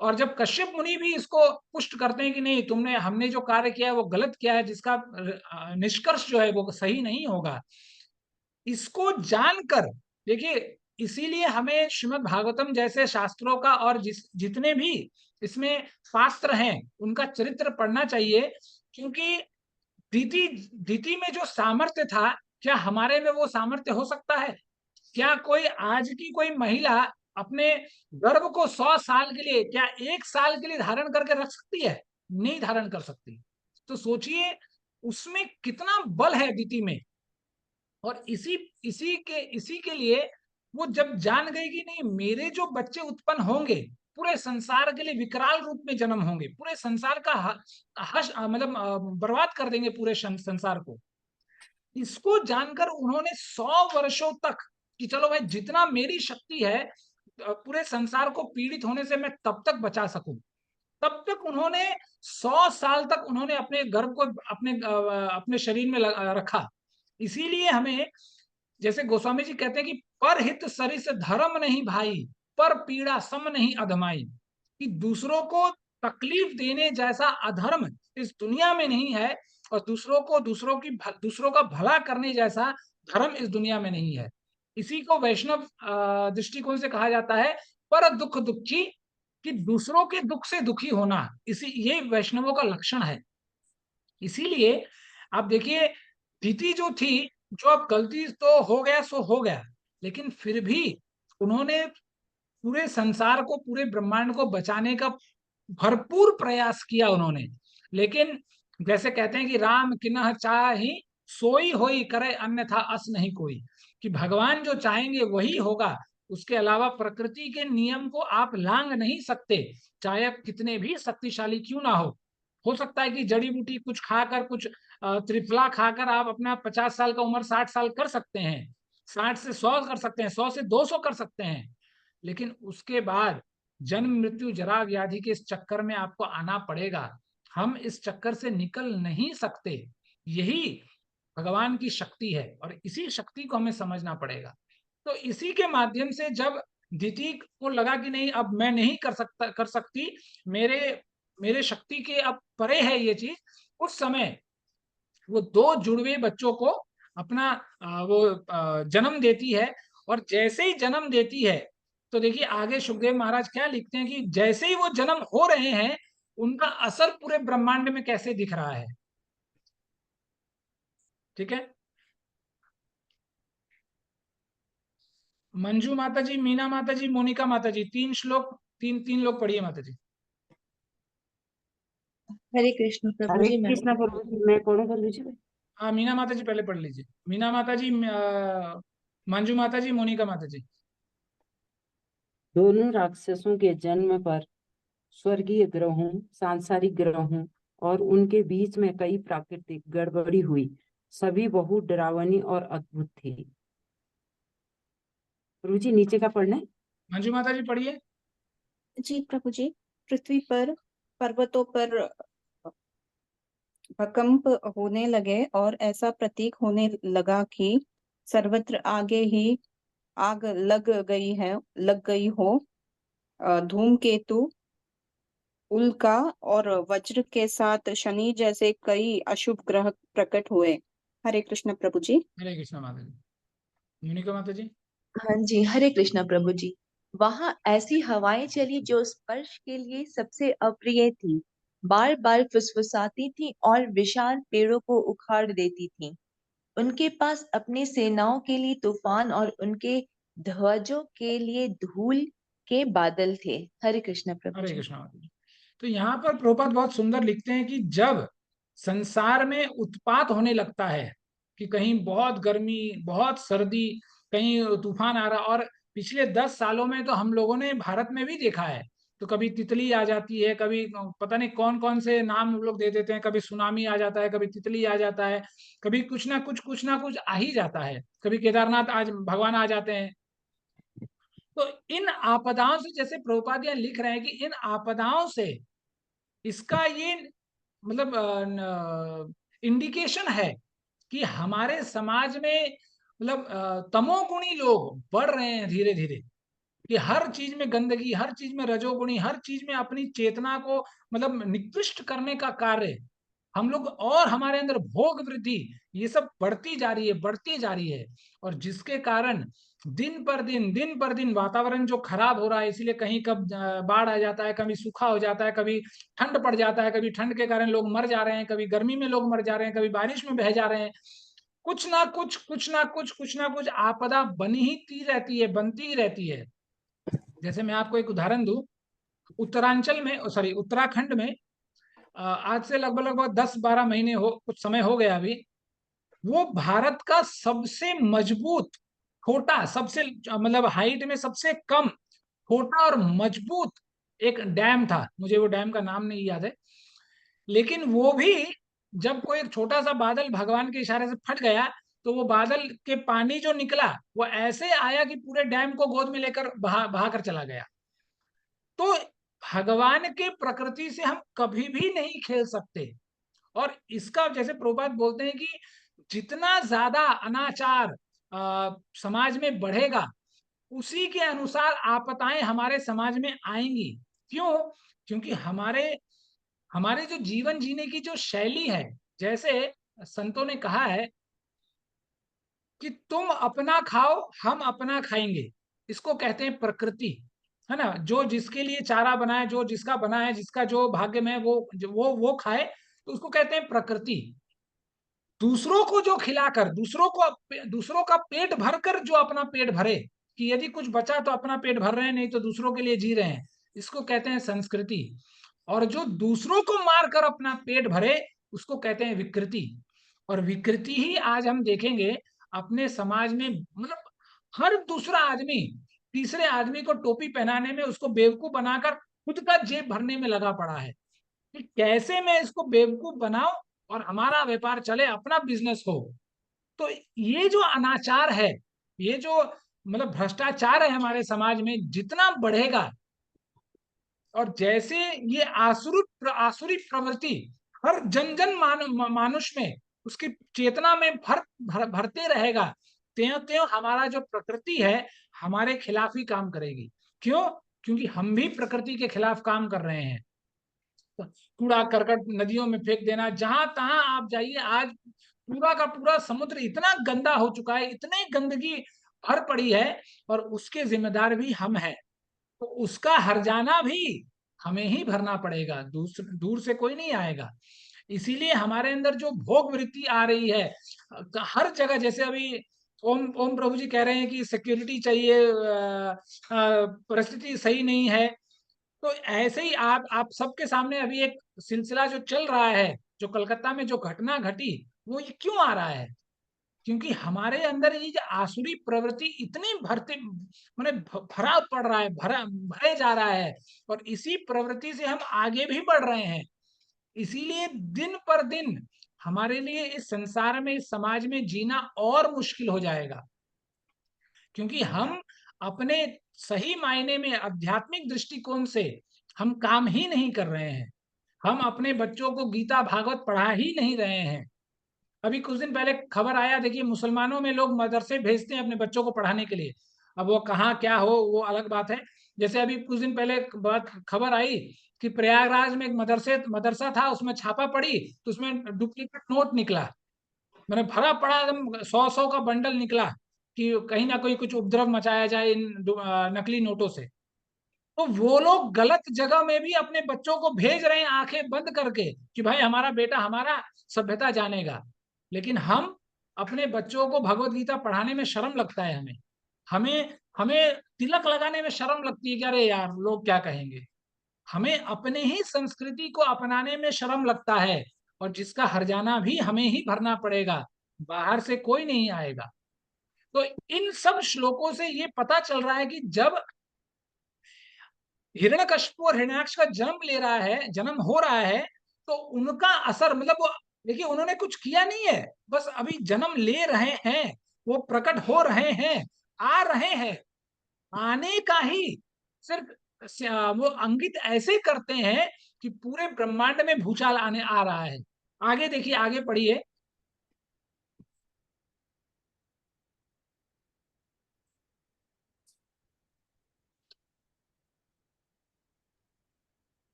Speaker 1: और जब कश्यप मुनि भी इसको पुष्ट करते हैं कि नहीं हमने जो कार्य किया है वो गलत किया है, जिसका निष्कर्ष जो है वो सही नहीं होगा, इसको जानकर देखिए, इसीलिए हमें श्रीमद् भागवतम जैसे शास्त्रों का और जितने भी इसमें शास्त्र हैं उनका चरित्र पढ़ना चाहिए। क्योंकि दिति में जो सामर्थ्य था, क्या हमारे में वो सामर्थ्य हो सकता है? क्या कोई आज की कोई महिला अपने गर्भ को 100 साल के लिए, क्या 1 साल के लिए धारण करके रख सकती है? नहीं धारण कर सकती। तो सोचिए उसमें कितना बल है दिति में। और इसी के लिए वो जब जान गई कि नहीं, मेरे जो बच्चे उत्पन्न होंगे पूरे संसार के लिए विकराल रूप में जन्म होंगे, पूरे संसार का मतलब बर्बाद कर देंगे पूरे संसार को। इसको जानकर उन्होंने 100 वर्षों तक कि चलो भाई जितना मेरी शक्ति है पूरे संसार को पीड़ित होने से मैं तब तक बचा सकूं, तब तक उन्होंने 100 साल तक उन्होंने अपने गर्भ को अपने शरीर में रखा। इसीलिए हमें, जैसे गोस्वामी जी कहते हैं कि पर हित सरिस धर्म नहीं भाई, पर पीड़ा सम नहीं अधमाई, कि दूसरों को तकलीफ देने जैसा अधर्म इस दुनिया में नहीं है, और दूसरों का भला करने जैसा धर्म इस दुनिया में नहीं है। इसी को वैष्णव दृष्टिकोण से कहा जाता है पर दुख दुखी, कि दूसरों के दुख से दुखी होना, ये वैष्णवों का लक्षण है। इसीलिए आप देखिए, दीति जो थी, जो अब गलती तो हो गया सो हो गया, लेकिन फिर भी उन्होंने पूरे संसार को, पूरे ब्रह्मांड को बचाने का भरपूर प्रयास किया उन्होंने। लेकिन जैसे कहते हैं कि राम किन्ह चाहि सोई होई करे अन्यथा अस नहीं कोई, कि भगवान जो चाहेंगे वही होगा, उसके अलावा प्रकृति के नियम को आप लांग नहीं सकते, चाहे आप कितने भी शक्तिशाली क्यों ना हो सकता है कि जड़ी बूटी कुछ खाकर, कुछ त्रिफला खाकर आप अपना 50 साल का उम्र 60 साल कर सकते हैं, 60 से 100 कर सकते हैं, 100 से 200 कर सकते हैं, लेकिन उसके बाद जन्म मृत्यु जरा व्याधि के इस चक्कर में आपको आना पड़ेगा। हम इस चक्कर से निकल नहीं सकते। यही भगवान की शक्ति है और इसी शक्ति को हमें समझना पड़ेगा। तो इसी के माध्यम से जब दीति को लगा कि नहीं, अब मैं नहीं कर सकती, मेरे शक्ति के अब परे है ये चीज, उस समय वो 2 जुड़वे बच्चों को अपना जन्म देती है। और जैसे ही जन्म देती है, तो देखिए आगे सुखदेव महाराज क्या लिखते हैं कि जैसे ही वो जन्म हो रहे हैं, उनका असर पूरे ब्रह्मांड में कैसे दिख रहा है। ठीक है, मंजू माता जी, मीना माता जी, मोनिका माता जी, 3 श्लोक, तीन लोग पढ़िए माता जी।
Speaker 10: हरे कृष्ण प्रभु
Speaker 11: हरे
Speaker 10: जी।
Speaker 11: कृष्णा प्रभु जी, मैं पढ़ूं प्रभु जी?
Speaker 1: हाँ, मीना माता जी पहले पढ़ लीजिए। मीना माता जी, मंजू माता जी, मोनिका माता जी।
Speaker 11: दोनों राक्षसों के जन्म पर स्वर्गीय ग्रहों, सांसारिक ग्रहों और उनके बीच में कई प्राकृतिक गड़बड़ी हुई। सभी बहुत डरावनी और अद्भुत थी। प्रभु जी नीचे का पढ़ना है।
Speaker 1: मंजू माता जी पढ़िए।
Speaker 12: जी प्रभु जी। पृथ्वी पर पर्वतों पर भूकंप होने लगे और ऐसा प्रतीक होने लगा कि सर्वत्र आगे ही आग लग गई हो। धूमकेतु, उल्का और वज्र के साथ शनि जैसे कई अशुभ ग्रह प्रकट हुए। हरे कृष्ण प्रभु जी।
Speaker 1: हरे कृष्ण माता जी। मोनिका माता जी।
Speaker 10: हाँ जी, हरे कृष्णा प्रभु जी। वहां ऐसी हवाएं चली जो स्पर्श के लिए सबसे अप्रिय थी, बार बार फुसफुसाती थी और विशाल पेड़ों को उखाड़ देती थी। उनके पास अपनी सेनाओं के लिए तूफान और उनके ध्वजों के लिए धूल के बादल थे। हरे कृष्ण प्रभु
Speaker 1: हरे
Speaker 10: जी।
Speaker 1: कृष्ण माता जी। तो यहाँ पर प्रभुपाद बहुत सुंदर लिखते हैं कि जब संसार में उत्पात होने लगता है, कि कहीं बहुत गर्मी, बहुत सर्दी, कहीं तूफान आ रहा, और पिछले 10 सालों में तो हम लोगों ने भारत में भी देखा है, तो कभी तितली आ जाती है, कभी पता नहीं कौन कौन से नाम लोग दे देते हैं, कभी सुनामी आ जाता है, कभी तितली आ जाता है, कभी कुछ ना कुछ आ ही जाता है, कभी केदारनाथ आज भगवान आ जाते हैं। तो इन आपदाओं से, जैसे प्रभुपाद यहाँ लिख रहे हैं कि इन आपदाओं से, इसका ये मतलब इंडिकेशन है कि हमारे समाज में मतलब तमोगुणी लोग बढ़ रहे हैं धीरे धीरे, कि हर चीज में गंदगी, हर चीज में रजोगुणी, हर चीज में अपनी चेतना को मतलब निकृष्ट करने का कार्य हम लोग, और हमारे अंदर भोग वृद्धि, ये सब बढ़ती जा रही है। और जिसके कारण दिन पर दिन वातावरण जो खराब हो रहा है, इसलिए कहीं कब बाढ़ आ जाता है, कभी सूखा हो जाता है, कभी ठंड पड़ जाता है, कभी ठंड के कारण लोग मर जा रहे हैं, कभी गर्मी में लोग मर जा रहे हैं, कभी बारिश में बह जा रहे हैं। कुछ ना कुछ आपदा बनती ही रहती है। जैसे मैं आपको एक उदाहरण दूं, उत्तराखंड में आज से लगभग 10-12 महीने कुछ समय हो गया अभी, वो भारत का सबसे मजबूत छोटा, सबसे मतलब हाइट में सबसे कम छोटा और मजबूत एक डैम था, मुझे वो डैम का नाम नहीं याद है, लेकिन वो भी जब कोई एक छोटा सा बादल भगवान के इशारे से फट गया, तो वो बादल के पानी जो निकला वो ऐसे आया कि पूरे डैम को गोद में लेकर बहा कर चला गया। तो भगवान के प्रकृति से हम कभी भी नहीं खेल सकते। और इसका जैसे प्रभुपाद बोलते हैं कि जितना ज्यादा अनाचार समाज में बढ़ेगा, उसी के अनुसार आपदाएं हमारे समाज में आएंगी। क्यों? क्योंकि हमारे जो जीवन जीने की जो शैली है, जैसे संतों ने कहा है कि तुम अपना खाओ हम अपना खाएंगे, इसको कहते हैं प्रकृति, है ना। जो जिसके लिए चारा बनाए, जो जिसका बना है, जिसका जो भाग्य में वो खाए, तो उसको कहते हैं प्रकृति। दूसरों को जो खिलाकर, दूसरों का पेट भरकर जो अपना पेट भरे, कि यदि कुछ बचा तो अपना पेट भर रहे हैं, नहीं तो दूसरों के लिए जी रहे हैं, इसको कहते हैं संस्कृति। और जो दूसरों को मारकर अपना पेट भरे, उसको कहते हैं विकृति। और विकृति ही आज हम देखेंगे अपने समाज में, मतलब हर दूसरा आदमी तीसरे आदमी को टोपी पहनाने में, उसको बेवकूफ बनाकर खुद का जेब भरने में लगा पड़ा है कि कैसे मैं इसको बेवकूफ बनाऊं और हमारा व्यापार चले, अपना बिजनेस हो। तो ये जो अनाचार है, ये जो मतलब भ्रष्टाचार है हमारे समाज में, जितना बढ़ेगा, और जैसे ये आसुरी प्रवृत्ति हर जन मानुष में, उसकी चेतना में भरते रहेगा, त्यों त्यों हमारा जो प्रकृति है हमारे खिलाफ ही काम करेगी। क्यों? क्योंकि हम भी प्रकृति के खिलाफ काम कर रहे हैं। कूड़ा करकट नदियों में फेंक देना, जहां तहां आप जाइए, आज पूरा का पूरा समुद्र इतना गंदा हो चुका है, इतनी गंदगी भर पड़ी है, और उसके जिम्मेदार भी हम हैं। तो उसका हर्जाना भी हमें ही भरना पड़ेगा, दूर से कोई नहीं आएगा। इसीलिए हमारे अंदर जो भोग वृत्ति आ रही है हर जगह, जैसे अभी ओम प्रभु जी कह रहे हैं कि सिक्योरिटी चाहिए, परिस्थिति सही नहीं है, तो ऐसे ही आप सबके सामने अभी एक सिलसिला जो चल रहा है, जो कलकत्ता में जो घटना घटी, वो ये क्यों आ रहा है? क्योंकि हमारे अंदर ये जो आसुरी प्रवृत्ति इतनी माने भरा पड़ रहा है, भरे जा रहा है, और इसी प्रवृत्ति से हम आगे भी बढ़ रहे हैं। इसीलिए दिन पर दिन हमारे लिए इस संसार में, इस समाज में जीना और मुश्किल हो जाएगा, क्योंकि हम अपने सही मायने में आध्यात्मिक दृष्टिकोण से हम काम ही नहीं कर रहे हैं। हम अपने बच्चों को गीता भागवत पढ़ा ही नहीं रहे हैं। अभी कुछ दिन पहले खबर आया, देखिए मुसलमानों में लोग मदरसे भेजते हैं अपने बच्चों को पढ़ाने के लिए। अब वो कहाँ क्या हो वो अलग बात है। जैसे अभी कुछ दिन पहले बात खबर आई कि प्रयागराज में एक मदरसा था, उसमें छापा पड़ी तो उसमें डुप्लीकेट नोट निकला, मैंने भरा पड़ा एकदम 100 का बंडल निकला कि कहीं ना कहीं कुछ उपद्रव मचाया जाए इन नकली नोटों से। तो वो लोग गलत जगह में भी अपने बच्चों को भेज रहे हैं आंखें बंद करके कि भाई हमारा बेटा हमारा सभ्यता जानेगा। लेकिन हम अपने बच्चों को भगवत गीता पढ़ाने में शर्म लगता है, हमें हमें तिलक लगाने में शर्म लगती है कि अरे यार लोग क्या कहेंगे। हमें अपने ही संस्कृति को अपनाने में शर्म लगता है, और जिसका हर्जाना भी हमें ही भरना पड़ेगा, बाहर से कोई नहीं आएगा। तो इन सब श्लोकों से ये पता चल रहा है कि जब हिरण्यकशिपु और हिरण्याक्ष का जन्म हो रहा है, तो उनका असर, मतलब वो देखिए उन्होंने कुछ किया नहीं है, बस अभी जन्म ले रहे हैं, वो प्रकट हो रहे हैं, आ रहे हैं। आने का ही सिर्फ वो अंगित ऐसे करते हैं कि पूरे ब्रह्मांड में भूचाल आ रहा है। आगे देखिए, आगे पढ़िए।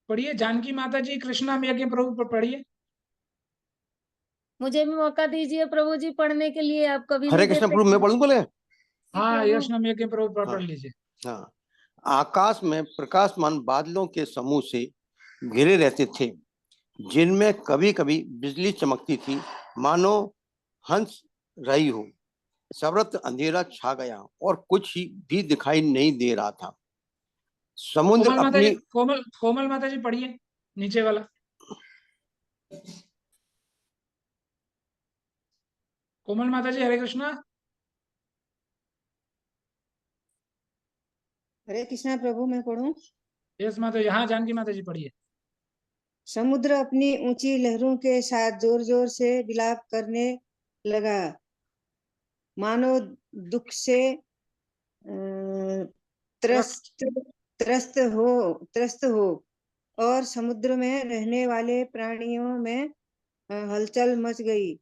Speaker 1: पढ़िए जानकी माता जी कृष्णा यज्ञ प्रभु पर पढ़िए।
Speaker 3: मुझे भी मौका दीजिए प्रभु जी पढ़ने के लिए, आप कभी
Speaker 13: हरे
Speaker 3: नहीं
Speaker 13: कृष्ण
Speaker 3: देते।
Speaker 13: प्रभु, मैं पढ़ूं बोले?
Speaker 1: हाँ,
Speaker 3: प्रभु।
Speaker 1: यशनम यज्ञ प्रभु पर
Speaker 13: हाँ।
Speaker 1: पढ़ लीजिए।
Speaker 13: हाँ, आकाश में प्रकाशमान बादलों के समूह से घिरे रहते थे, जिनमें कभी कभी बिजली चमकती थी, मानो हंस रही हो। सर्वत्र अंधेरा छा गया और कुछ ही भी दिखाई नहीं दे रहा था। समुद्र
Speaker 1: कोमल माता जी,
Speaker 13: अपनी
Speaker 1: कोमल माता जी पढ़िए नीचे वाला। कोमल माता जी हरे कृष्णा।
Speaker 14: हरे कृष्णा प्रभु, मैं पढ़ूं?
Speaker 1: यस माता जी, हाँ जानकी माता जी पढ़िए।
Speaker 14: समुद्र अपनी ऊंची लहरों के साथ जोर जोर से विलाप करने लगा, मानो दुख से त्रस्त त्रस्त हो और समुद्र में रहने वाले प्राणियों में हलचल मच गई।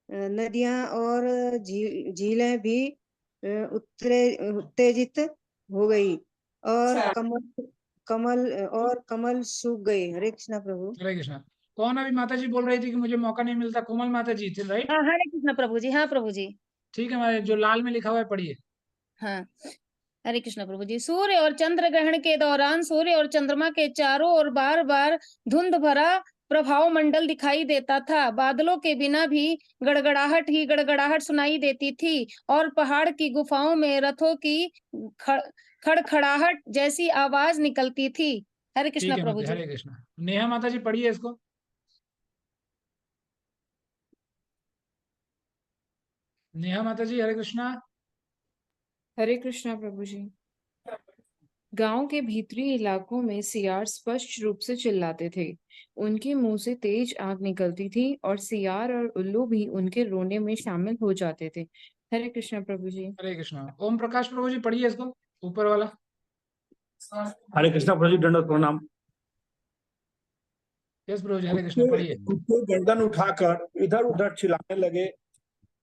Speaker 14: नदियां और झीलें भी उत्तेजित हो गई और कमल सूख गए। हरे कृष्णा प्रभु।
Speaker 1: हरे कृष्णा। कौन अभी माता जी बोल रही थी कि मुझे मौका नहीं मिलता? कोमल माता जी थे, राइट?
Speaker 3: हाँ, हरे कृष्णा प्रभु जी। हाँ प्रभु जी।
Speaker 1: ठीक है, हमारे जो लाल में लिखा हुआ है पढ़िए।
Speaker 3: हाँ, हरे कृष्णा प्रभु जी। सूर्य और चंद्र ग्रहण के दौरान सूर्य और चंद्रमा के चारों ओर बार बार धुंध भरा प्रभाव मंडल दिखाई देता था। बादलों के बिना भी गड़गड़ाहट ही गड़गड़ाहट सुनाई देती थी और पहाड़ की गुफाओं में रथों की खड़खड़ाहट जैसी आवाज निकलती थी। हरे कृष्णा
Speaker 1: ठीक है
Speaker 3: प्रभु
Speaker 1: माता,
Speaker 3: जी।
Speaker 1: हरे कृष्णा। नेहा माता जी पढ़िए इसको। नेहा माता जी, हरे कृष्णा।
Speaker 15: हरे कृष्णा प्रभु जी। गांव के भीतरी इलाकों में सियार स्पष्ट रूप से चिल्लाते थे। उनके मुंह से तेज आग निकलती थी और सियार और उल्लू भी उनके रोने में शामिल हो जाते थे। हरे कृष्णा प्रभु जी।
Speaker 1: हरे कृष्णा। ओम प्रकाश प्रभु जी पढ़िए इसको, ऊपर वाला।
Speaker 8: हरे कृष्णा प्रभु जी, दंडवत प्रणाम।
Speaker 1: यस प्रभु जी, हरे कृष्णा पढ़िए।
Speaker 8: कुत्ते गर्दन उठाकर इधर उधर चिल्लाने लगे,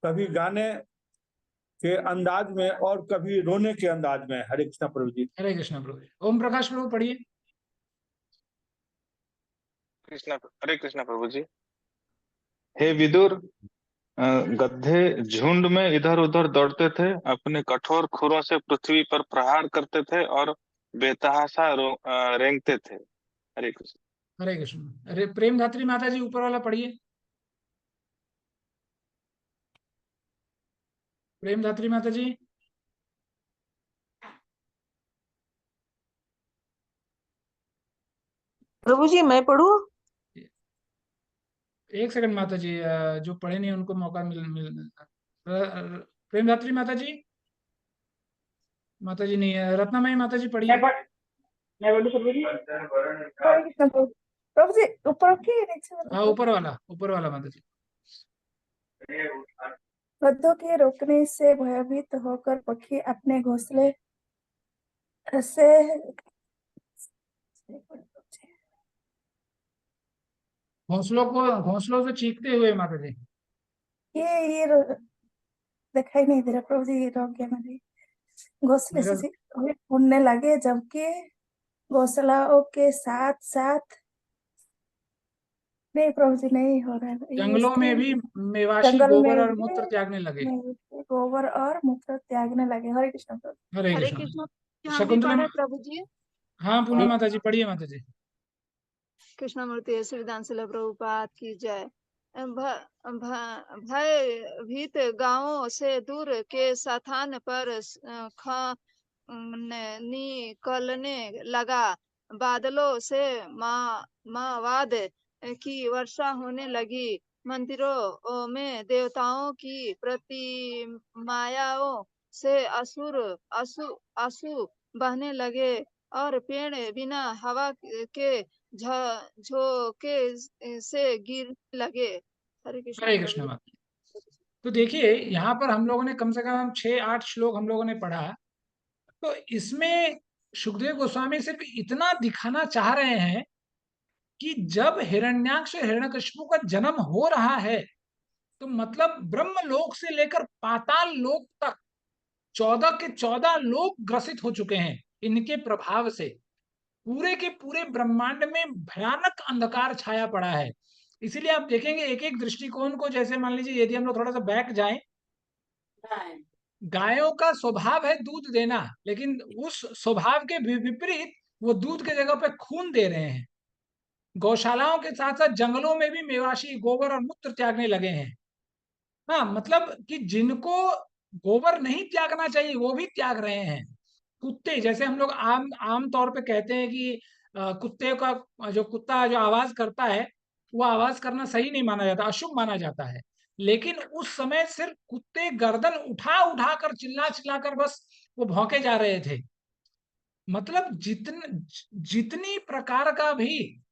Speaker 8: कभी गाने के अंदाज में और कभी रोने के अंदाज में। हरे कृष्णा प्रभु जी।
Speaker 1: हरे कृष्णा प्रभु जी। ओम प्रकाश प्रभु पढ़िए।
Speaker 16: हरे कृष्णा प्रभु जी। हे विदुर, गधे झुंड में इधर उधर दौड़ते थे, अपने कठोर खुरों से पृथ्वी पर प्रहार करते थे और बेतहाशा रेंगते थे। हरे कृष्ण।
Speaker 1: हरे कृष्ण। अरे प्रेम धात्री माता जी ऊपर वाला पढ़िए। प्रेम धात्री माता जी।
Speaker 9: प्रभु जी मैं पढ़ूं?
Speaker 1: एक सेकंड माता जी, जो पढ़े नहीं उनको मौका प्रेम धात्री माता जी। माता जी नहीं है। रत्नामयी माता जी पढ़िए।
Speaker 5: मैं बोलूं प्रभु जी? हरे कृष्णा प्रभु। प्रभु जी ऊपर की नीचे
Speaker 1: हाँ, ऊपर वाला माता जी।
Speaker 5: गद्धों के रोकने से भयभीत होकर पक्षी अपने घोंसले से
Speaker 1: घोंसलों से चीखते हुए माता जी।
Speaker 5: ये दिखाई नहीं दे रहा प्रभु जी, ये रोक गया मैंने। घोंसले
Speaker 1: मेरा
Speaker 5: से उड़ने लगे, जबकि घोंसलाओं के साथ साथ नहीं प्रभु जी नहीं हो रहा है।
Speaker 1: जंगलों
Speaker 5: इसके
Speaker 1: में भी मेवाशी
Speaker 5: जंगल
Speaker 1: गोबर
Speaker 5: में
Speaker 1: और
Speaker 5: भी
Speaker 1: मूत्र त्यागने लगे।
Speaker 5: गोबर और मूत्र त्यागने लगे। हरे कृष्ण प्रभु।
Speaker 1: हरे
Speaker 17: हरे
Speaker 1: कृष्ण।
Speaker 17: कृष्ण। हम भी
Speaker 1: शकुंतला
Speaker 17: पढ़े प्रभु जी।
Speaker 1: हाँ, पूनम माता जी पढ़िए माता जी।
Speaker 17: कृष्णमूर्ति संविधानशिला प्रभुपाद की जय। भयभीत गांवों से दूर के स्थान पर निकलने लगा। बादलों से मावाद की वर्षा होने लगी। मंदिरों में देवताओं की प्रतिमाओं से आंसू बहने लगे और पेड़ बिना हवा के झोंके से गिरने लगे। हरे कृष्णा
Speaker 1: हरे
Speaker 17: प्रभु
Speaker 1: कृष्ण
Speaker 17: जी।
Speaker 1: माता। तो देखिए यहाँ पर हम लोगों ने कम से कम 6-8 श्लोक हम लोगों ने पढ़ा। तो इसमें सुखदेव गोस्वामी सिर्फ इतना दिखाना चाह रहे हैं कि जब हिरण्याक्ष और हिरण्यकशिपु का जन्म हो रहा है तो मतलब ब्रह्म लोक से लेकर पाताल लोक तक 14 के 14 लोक ग्रसित हो चुके हैं इनके प्रभाव से। पूरे के पूरे ब्रह्मांड में भयानक अंधकार छाया पड़ा है। इसीलिए आप देखेंगे एक एक दृष्टिकोण को, जैसे मान लीजिए यदि हम लोग थोड़ा सा बैक जाएं, गायों का स्वभाव है दूध देना, लेकिन उस स्वभाव के विपरीत वो दूध के जगह पे खून दे रहे हैं। गौशालाओं के साथ साथ जंगलों में भी मेवाशी गोबर और मूत्र त्यागने लगे हैं। हाँ, मतलब कि जिनको गोबर नहीं त्यागना चाहिए वो भी त्याग रहे हैं। कुत्ते, जैसे हम लोग आम तौर पे कहते हैं कि कुत्ते का जो कुत्ता जो आवाज करता है वो आवाज करना सही नहीं माना जाता, अशुभ माना जाता है। लेकिन उस समय सिर्फ कुत्ते गर्दन उठा उठा कर चिल्ला चिल्ला कर बस वो भौंके जा रहे थे। मतलब जितनी प्रकार का भी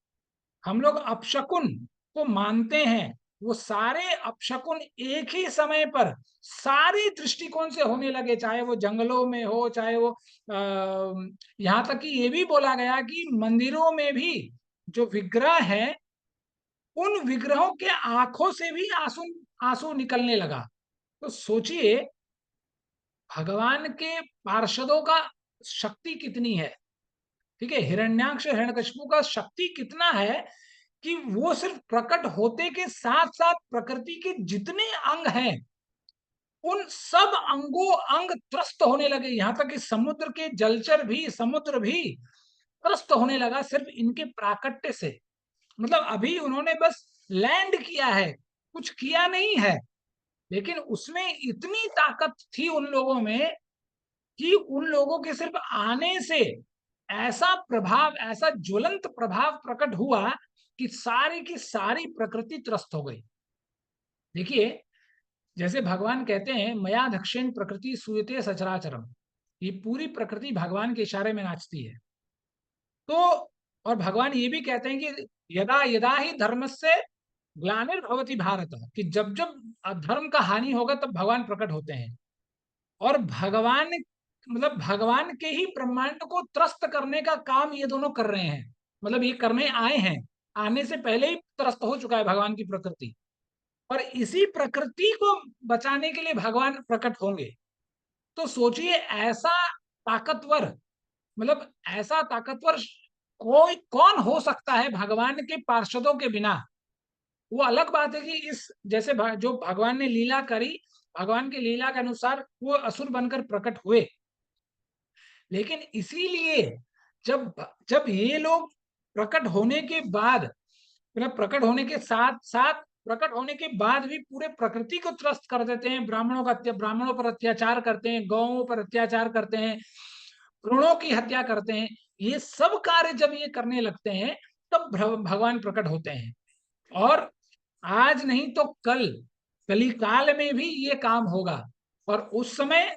Speaker 1: हम लोग अपशकुन को मानते हैं वो सारे अपशकुन एक ही समय पर सारे दृष्टिकोण से होने लगे, चाहे वो जंगलों में हो, चाहे वो यहाँ तक कि ये भी बोला गया कि मंदिरों में भी जो विग्रह है उन विग्रहों के आंखों से भी आंसू आंसू निकलने लगा। तो सोचिए भगवान के पार्षदों का शक्ति कितनी है, ठीक है। हिरण्याक्ष हिरण्यकशिपु का शक्ति कितना है कि वो सिर्फ प्रकट होते के साथ साथ प्रकृति के जितने अंग हैं उन सब अंगों अंग त्रस्त होने लगे। यहां तक कि समुद्र के जलचर भी, समुद्र भी त्रस्त होने लगा सिर्फ इनके प्राकट्य से। मतलब अभी उन्होंने बस लैंड किया है, कुछ किया नहीं है, लेकिन उसमें इतनी ताकत थी उन लोगों में कि उन लोगों के सिर्फ आने से ऐसा प्रभाव, ऐसा ज्वलंत प्रभाव प्रकट हुआ कि सारी की सारी प्रकृति त्रस्त हो गई। देखिए जैसे भगवान कहते हैं मया दक्षिण प्रकृति सूयते सचराचरम, ये पूरी प्रकृति भगवान के इशारे में नाचती है। तो और भगवान ये भी कहते हैं कि यदा यदा ही धर्मस्य ग्लानिर्भवति भारत, कि जब जब धर्म का हानि होगा तब भगवान प्रकट होते हैं। और भगवान मतलब भगवान के ही ब्रह्मांड को त्रस्त करने का काम ये दोनों कर रहे हैं। मतलब ये करने आए हैं, आने से पहले ही त्रस्त हो चुका है भगवान की प्रकृति, और इसी प्रकृति को बचाने के लिए भगवान प्रकट होंगे। तो सोचिए ऐसा ताकतवर, मतलब ऐसा ताकतवर कोई कौन हो सकता है भगवान के पार्षदों के बिना। वो अलग बात है कि इस जैसे जो भगवान ने लीला करी, भगवान की लीला के अनुसार वो असुर बनकर प्रकट हुए, लेकिन इसीलिए जब जब ये लोग प्रकट होने के बाद, मतलब प्रकट होने के साथ साथ प्रकट होने के बाद भी पूरे प्रकृति को त्रस्त कर देते हैं, ब्राह्मणों पर अत्याचार करते हैं, गौओं पर अत्याचार करते हैं, भ्रूणों की हत्या करते हैं, ये सब कार्य जब ये करने लगते हैं तब भगवान प्रकट होते हैं। और आज नहीं तो कल, कलिकाल में भी ये काम होगा, और उस समय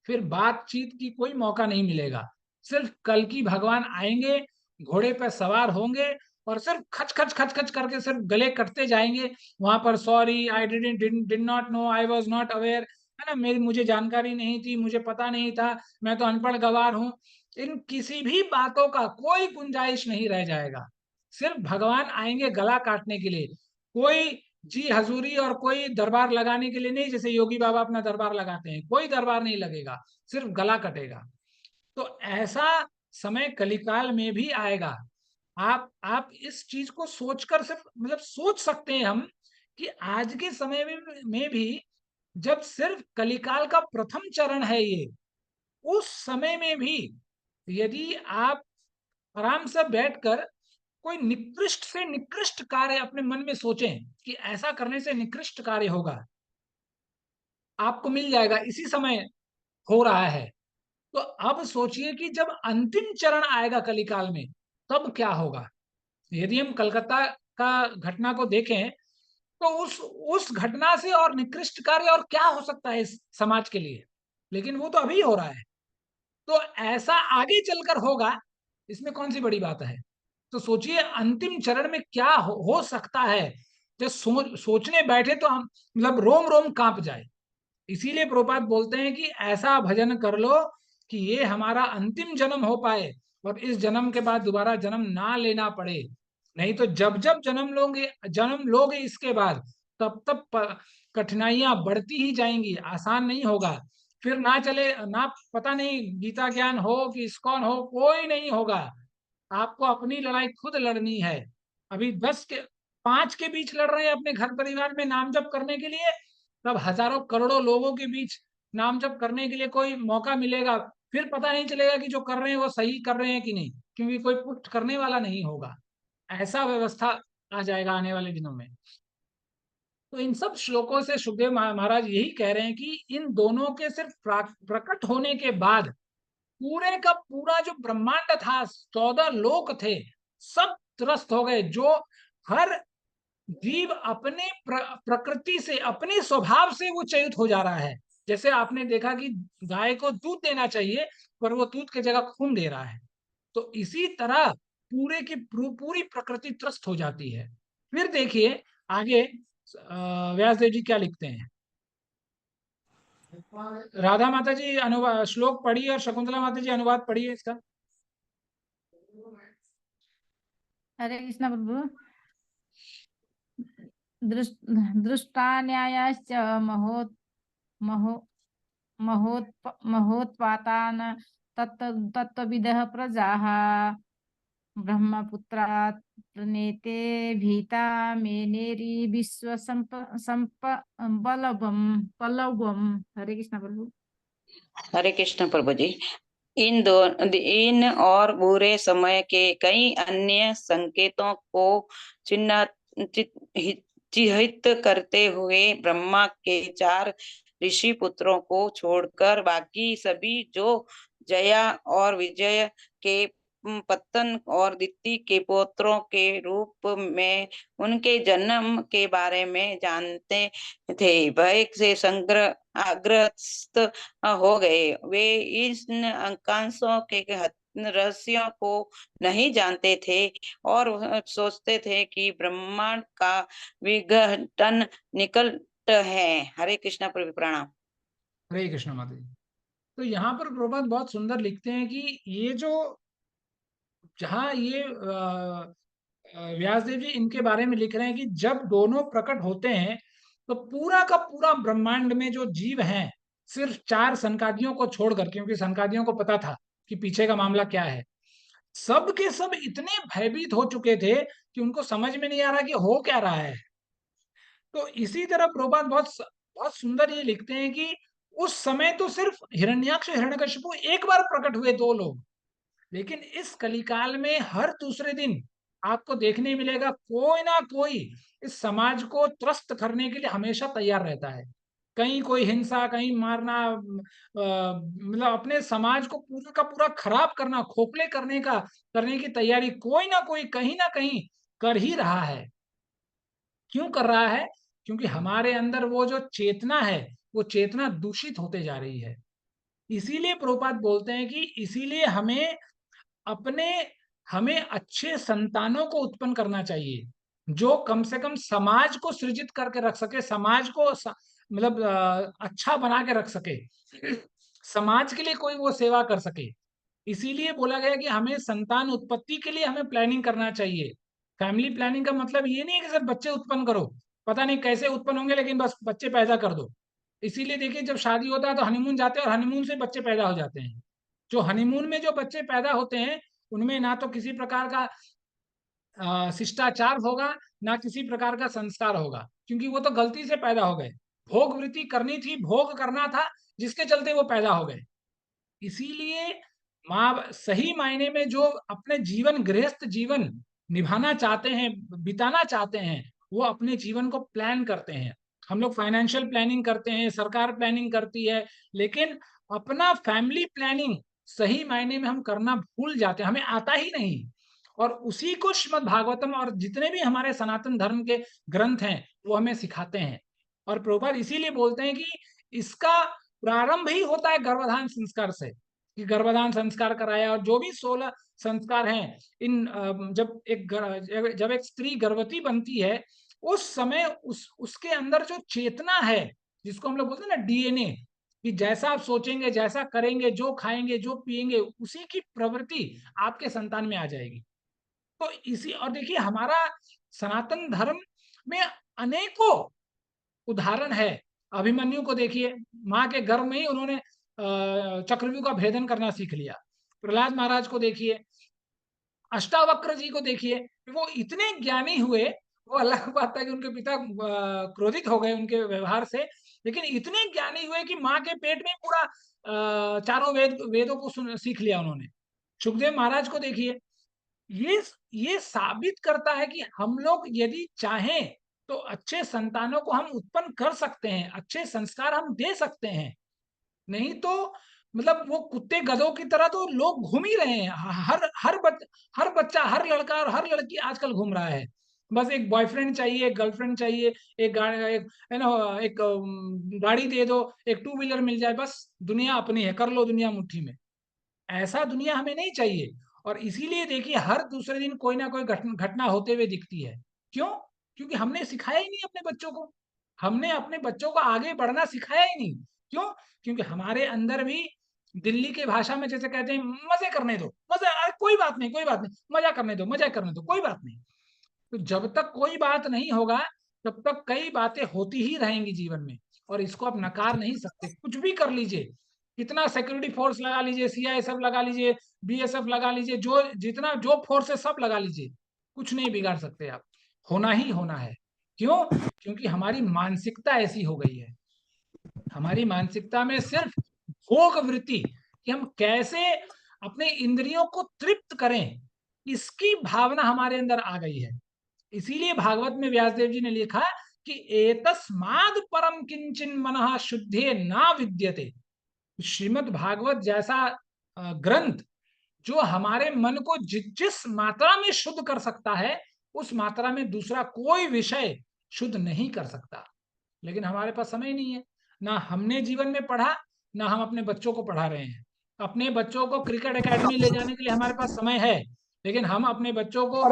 Speaker 1: फिर बातचीत की कोई मौका नहीं मिलेगा। सिर्फ कल की भगवान आएंगे, घोड़े पर सवार होंगे और सिर्फ खच खच खच खच करके सिर्फ गले कटते जाएंगे। वहां पर sorry, I did not know, I was not aware, है ना, मुझे जानकारी नहीं थी, मुझे पता नहीं था, मैं तो अनपढ़ गवार हूं। इन किसी भी बातों का कोई गुंजाइश नहीं रह जाएगा। सिर्फ भगवान आएंगे गला काटने के लिए, कोई जी हजूरी और कोई दरबार लगाने के लिए नहीं, जैसे योगी बाबा अपना दरबार लगाते हैं, कोई दरबार नहीं लगेगा, सिर्फ गला कटेगा। तो ऐसा समय कलिकाल में भी आएगा। आप इस चीज को सोचकर सिर्फ मतलब सोच सकते हैं हम कि आज के समय में भी जब सिर्फ कलिकाल का प्रथम चरण है ये, उस समय में भी यदि आप आराम से बैठकर कोई निकृष्ट से निकृष्ट कार्य अपने मन में सोचें कि ऐसा करने से निकृष्ट कार्य होगा, आपको मिल जाएगा, इसी समय हो रहा है। तो अब सोचिए कि जब अंतिम चरण आएगा कलिकाल में तब क्या होगा। यदि हम कलकत्ता का घटना को देखें तो उस घटना से और निकृष्ट कार्य और क्या हो सकता है इस समाज के लिए, लेकिन वो तो अभी हो रहा है। तो ऐसा आगे चलकर होगा, इसमें कौन सी बड़ी बात है। तो सोचिए अंतिम चरण में क्या हो सकता है। जब सोचने बैठे तो हम मतलब रोम रोम कांप जाए। इसीलिए प्रभुपाद बोलते हैं कि ऐसा भजन कर लो कि ये हमारा अंतिम जन्म हो पाए और इस जन्म के बाद दोबारा जन्म ना लेना पड़े। नहीं तो जब जब जन्म लोगे इसके बाद तब तब कठिनाइयां बढ़ती ही जाएंगी, आसान नहीं होगा। फिर ना चले ना, पता नहीं गीता ज्ञान हो कि इस्कॉन हो, कोई नहीं होगा। आपको अपनी लड़ाई खुद लड़नी है। अभी 5 के बीच लड़ रहे हैं अपने घर परिवार में नाम जप करने के लिए, तब हजारों करोड़ों लोगों के बीच नाम जप करने के लिए कोई मौका मिलेगा, फिर पता नहीं चलेगा कि जो कर रहे हैं वो सही कर रहे हैं कि नहीं, क्योंकि कोई पुष्ट करने वाला नहीं होगा। ऐसा व्यवस्था आ जाएगा आने वाले दिनों में। तो इन सब श्लोकों से सुखदेव महाराज यही कह रहे हैं कि इन दोनों के सिर्फ प्रकट होने के बाद पूरे का पूरा जो ब्रह्मांड था, 14 लोक थे, सब त्रस्त हो गए। जो हर जीव अपने प्रकृति से, अपने स्वभाव से वो चयित हो जा रहा है। जैसे आपने देखा कि गाय को दूध देना चाहिए पर वो दूध की जगह खून दे रहा है, तो इसी तरह पूरी प्रकृति त्रस्त हो जाती है। फिर देखिए आगे व्यासदेव जी क्या लिखते हैं। राधा माता जी अनुवाद श्लोक पढ़िए और शकुंतला माता जी अनुवाद पढ़िए इसका।
Speaker 18: हरे कृष्ण प्रभु। दृष्टा न्यायाश्च महोत्पातान् तत्त्वविदः प्रजाः ब्रह्मपुत्रात् प्रणेते भीता मेनेरी विश्व पल्लवम। हरे कृष्ण प्रभु।
Speaker 19: हरे कृष्ण प्रभु जी। इन और बुरे समय के कई अन्य संकेतों को चिह्नित करते हुए ब्रह्मा के 4 ऋषि पुत्रों को छोड़कर बाकी सभी जो जया और विजय के पतन और दिति के पुत्रों के रूप में उनके जन्म के बारे में जानते थे, भय से संग्रस्त हो गए। वे इन आकांक्षों के रहस्यों को नहीं जानते थे और सोचते थे कि ब्रह्मांड का विघटन निकट है। हरे कृष्ण प्रभु प्रणाम।
Speaker 1: हरे कृष्ण माता जी। तो यहाँ पर प्रभुपाद बहुत सुंदर लिखते हैं कि ये जो जहाँ ये व्यासदेव जी इनके बारे में लिख रहे हैं कि जब दोनों प्रकट होते हैं तो पूरा का पूरा ब्रह्मांड में जो जीव हैं सिर्फ 4 सनकादियों को छोड़कर, क्योंकि सनकादियों को पता था कि पीछे का मामला क्या है, सब के सब इतने भयभीत हो चुके थे कि उनको समझ में नहीं आ रहा कि हो क्या रहा है। तो इसी तरह प्रभुपाद बहुत सुंदर ये लिखते हैं कि उस समय तो सिर्फ हिरण्याक्ष हिरण्यकशिपु एक बार प्रकट हुए 2 लोग, लेकिन इस कलिकाल में हर दूसरे दिन आपको देखने मिलेगा कोई ना कोई इस समाज को त्रस्त करने के लिए हमेशा तैयार रहता है। कहीं कोई हिंसा, कहीं मारना, मतलब अपने समाज को पूरा का पूरा खराब करना, खोखले करने की तैयारी कोई ना कोई कहीं ना कहीं कर ही रहा है। क्यों कर रहा है? क्योंकि हमारे अंदर वो जो चेतना है वो चेतना दूषित होते जा रही है। इसीलिए प्रभुपाद बोलते हैं कि इसीलिए हमें अच्छे संतानों को उत्पन्न करना चाहिए जो कम से कम समाज को सृजित करके रख सके, समाज को मतलब अच्छा बना के रख सके, समाज के लिए कोई वो सेवा कर सके। इसीलिए बोला गया कि हमें संतान उत्पत्ति के लिए हमें प्लानिंग करना चाहिए। फैमिली प्लानिंग का मतलब ये नहीं है कि सिर्फ बच्चे उत्पन्न करो, पता नहीं कैसे उत्पन्न होंगे लेकिन बस बच्चे पैदा कर दो। इसीलिए देखिए जब शादी होता है तो हनीमून जाते हैं और हनीमून से बच्चे पैदा हो जाते हैं। जो हनीमून में जो बच्चे पैदा होते हैं उनमें ना तो किसी प्रकार का शिष्टाचार होगा, ना किसी प्रकार का संस्कार होगा, क्योंकि वो तो गलती से पैदा हो गए। भोग वृत्ति करनी थी, भोग करना था, जिसके चलते वो पैदा हो गए। इसीलिए माँ सही मायने में जो अपने जीवन, गृहस्थ जीवन निभाना चाहते हैं, बिताना चाहते हैं, वो अपने जीवन को प्लान करते हैं। हम लोग फाइनेंशियल प्लानिंग करते हैं, सरकार प्लानिंग करती है, लेकिन अपना फैमिली प्लानिंग सही मायने में हम करना भूल जाते हैं, हमें आता ही नहीं। और उसी को श्रीमद् भागवतम और जितने भी हमारे सनातन धर्म के ग्रंथ हैं वो हमें सिखाते हैं। और प्रभुपाद इसीलिए बोलते हैं कि इसका प्रारंभ ही होता है गर्भाधान संस्कार से, कि गर्भाधान संस्कार कराया। और जो भी 16 संस्कार हैं इन जब एक स्त्री गर्भवती बनती है उस समय उसके अंदर जो चेतना है, जिसको हम लोग बोलते हैं ना डीएनए, कि जैसा आप सोचेंगे, जैसा करेंगे, जो खाएंगे, जो पिएंगे, उसी की प्रवृत्ति आपके संतान में आ जाएगी। तो इसी, और देखिए हमारा सनातन धर्म में अनेकों उदाहरण है। अभिमन्यु को देखिए, माँ के गर्भ में ही उन्होंने चक्रव्यूह का भेदन करना सीख लिया। प्रहलाद महाराज को देखिए, अष्टावक्र जी को देखिए, वो इतने ज्ञानी हुए। वो अलग बात है कि उनके पिता क्रोधित हो गए उनके व्यवहार से, लेकिन इतने ज्ञानी हुए कि माँ के पेट में पूरा चारों वेदों को सीख लिया उन्होंने। सुखदेव महाराज को देखिए, ये साबित करता है कि हम लोग यदि चाहें तो अच्छे संतानों को हम उत्पन्न कर सकते हैं, अच्छे संस्कार हम दे सकते हैं। नहीं तो मतलब वो कुत्ते गधों की तरह तो लोग घूम ही रहे हैं। हर बच्चा, हर लड़का और हर लड़की आजकल घूम रहा है। बस एक बॉयफ्रेंड चाहिए, एक गर्लफ्रेंड चाहिए, एक गाड़ी दे दो, एक 2 व्हीलर मिल जाए, बस दुनिया अपनी है, कर लो दुनिया मुट्ठी में। ऐसा दुनिया हमें नहीं चाहिए। और इसीलिए देखिए हर दूसरे दिन कोई ना कोई घटना होते हुए दिखती है। क्यों? क्योंकि हमने सिखाया ही नहीं अपने बच्चों को, हमने अपने बच्चों को आगे बढ़ना सिखाया ही नहीं। क्यों? क्योंकि हमारे अंदर भी दिल्ली की भाषा में जैसे कहते हैं मजे करने दो, मजे, अरे कोई बात नहीं, कोई बात नहीं, मजा करने दो, मजा करने दो, कोई बात नहीं। तो जब तक कोई बात नहीं होगा तब तक कई बातें होती ही रहेंगी जीवन में, और इसको आप नकार नहीं सकते। कुछ भी कर लीजिए, कितना सिक्योरिटी फोर्स लगा लीजिए, सीआईएसएफ लगा लीजिए, बीएसएफ लगा लीजिए, जो जितना जो फोर्स है सब लगा लीजिए, कुछ नहीं बिगाड़ सकते आप। होना ही होना है। क्यों? क्योंकि हमारी मानसिकता ऐसी हो गई है। हमारी मानसिकता में सिर्फ भोग वृत्ति, कि हम कैसे अपने इंद्रियों को तृप्त करें, इसकी भावना हमारे अंदर आ गई है। इसीलिए भागवत में व्यासदेव जी ने लिखा कि एतस्माद् परम किंचिन मनः शुद्धे ना विद्यते। श्रीमद् भागवत जैसा ग्रंथ जो हमारे मन को जिस मात्रा में शुद्ध कर सकता है, उस मात्रा में दूसरा कोई विषय शुद्ध नहीं कर सकता। लेकिन हमारे पास समय नहीं है, ना हमने जीवन में पढ़ा, ना हम अपने बच्चों को पढ़ा रहे हैं। अपने बच्चों को क्रिकेट एकेडमी ले जाने के लिए हमारे पास समय है, लेकिन हम अपने बच्चों को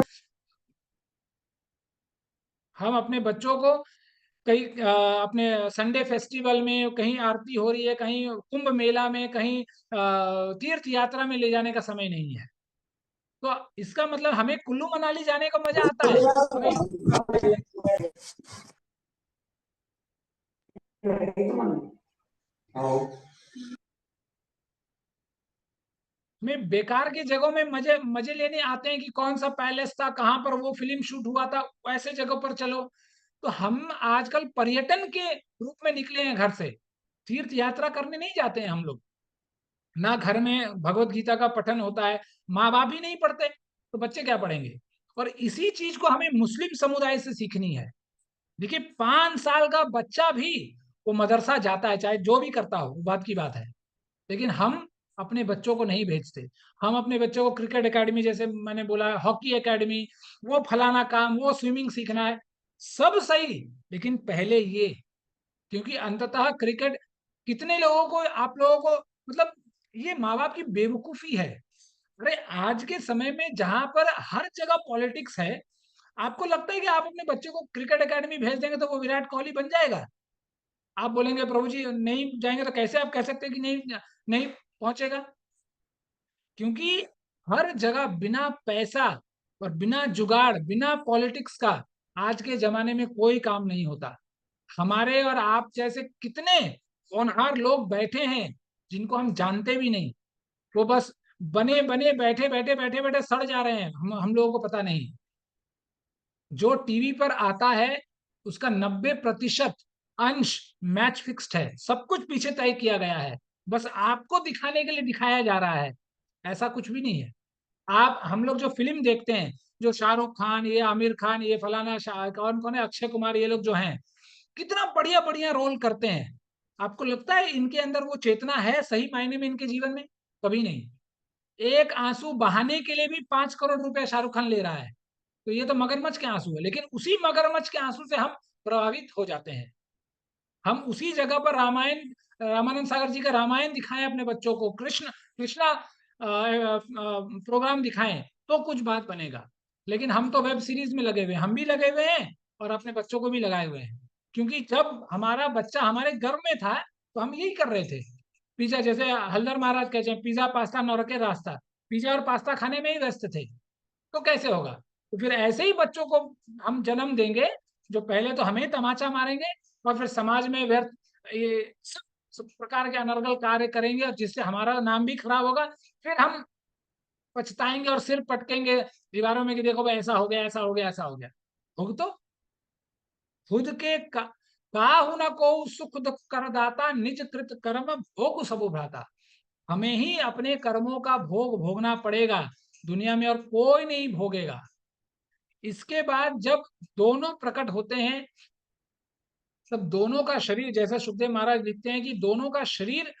Speaker 1: कहीं अपने संडे फेस्टिवल में, कहीं आरती हो रही है, कहीं कुंभ मेला में, कहीं तीर्थ यात्रा में ले जाने का समय नहीं है। तो इसका मतलब हमें कुल्लू मनाली जाने का मजा आता है, हमें बेकार की जगहों में मजे लेने आते हैं कि कौन सा पैलेस था, कहाँ पर वो फिल्म शूट हुआ था, ऐसे जगह पर चलो। तो हम आजकल पर्यटन के रूप में निकले हैं घर से, तीर्थ यात्रा करने नहीं जाते हैं हम लोग। ना घर में भगवत गीता का पठन होता है, माँ बाप ही नहीं पढ़ते, तो बच्चे क्या पढ़ेंगे? और इसी चीज को हमें मुस्लिम समुदाय से सीखनी है। देखिए 5 साल का बच्चा भी वो मदरसा जाता है, चाहे जो भी करता हो, वो बात की बात है। लेकिन हम अपने बच्चों को नहीं भेजते। हम अपने बच्चों को क्रिकेट एकेडमी, जैसे मैंने बोला, हॉकी एकेडमी, वो फलाना काम, वो स्विमिंग सीखना है, सब सही, लेकिन पहले ये, क्योंकि अंततः क्रिकेट कितने लोगों को, आप लोगों को, मतलब ये माँ बाप की बेवकूफी है। अरे आज के समय में जहां पर हर जगह पॉलिटिक्स है, आपको लगता है कि आप अपने बच्चे को क्रिकेट एकेडमी भेज देंगे तो वो विराट कोहली बन जाएगा? आप बोलेंगे प्रभु जी नहीं जाएंगे, तो कैसे आप कह सकते हैं कि नहीं पहुंचेगा? क्योंकि हर जगह बिना पैसा और बिना जुगाड़, बिना पॉलिटिक्स का आज के जमाने में कोई काम नहीं होता। हमारे और आप जैसे कितने होनहार लोग बैठे हैं जिनको हम जानते भी नहीं, वो बस बने बने बैठे सड़ जा रहे हैं, हम लोगों को पता नहीं। जो टीवी पर आता है उसका 90% अंश मैच फिक्स्ड है, सब कुछ पीछे तय किया गया है, बस आपको दिखाने के लिए दिखाया जा रहा है, ऐसा कुछ भी नहीं है। हम लोग जो फिल्म देखते हैं, जो शाहरुख खान, ये आमिर खान, ये फलाना कौन कौन है, अक्षय कुमार, ये लोग जो हैं कितना बढ़िया बढ़िया रोल करते हैं। आपको लगता है इनके अंदर वो चेतना है सही मायने में इनके जीवन में? कभी नहीं। एक आंसू बहाने के लिए भी 5 करोड़ रुपया शाहरुख खान ले रहा है, तो ये तो मगरमच्छ के आंसू है। लेकिन उसी मगरमच्छ के आंसू से हम प्रभावित हो जाते हैं। हम उसी जगह पर रामानंद सागर जी का रामायण दिखाएं अपने बच्चों को, कृष्णा प्रोग्राम दिखाएं, तो कुछ बात बनेगा। लेकिन हम तो वेब सीरीज में लगे हुए हैं, हम भी लगे हुए हैं और अपने बच्चों को भी लगाए हुए हैं। क्योंकि जब हमारा बच्चा हमारे गर्भ में था तो हम यही कर रहे थे। पिज्जा, जैसे हल्दर महाराज कहते हैं, पिज्जा पास्ता नौरके रास्ता, पिज्जा और पास्ता खाने में ही व्यस्त थे, तो कैसे होगा? तो फिर ऐसे ही बच्चों को हम जन्म देंगे जो पहले तो हमें तमाचा मारेंगे और फिर समाज में व्यर्थ ये सब प्रकार के अनर्गल कार्य करेंगे, और जिससे हमारा नाम भी खराब होगा। फिर हम पछताएंगे और सिर पटकेंगे दीवारों में कि देखो भाई ऐसा हो गया, ऐसा हो गया, ऐसा हो गया। भुगतो खुद के काहु न को सुख दुख करदाता, निज कृत कर्म भोग सबु भ्राता। हमें ही अपने कर्मों का भोग भोगना पड़ेगा दुनिया में, और कोई नहीं भोगेगा। इसके बाद जब दोनों प्रकट होते हैं, तब दोनों का शरीर, जैसा सुखदेव महाराज लिखते हैं कि दोनों का शरीर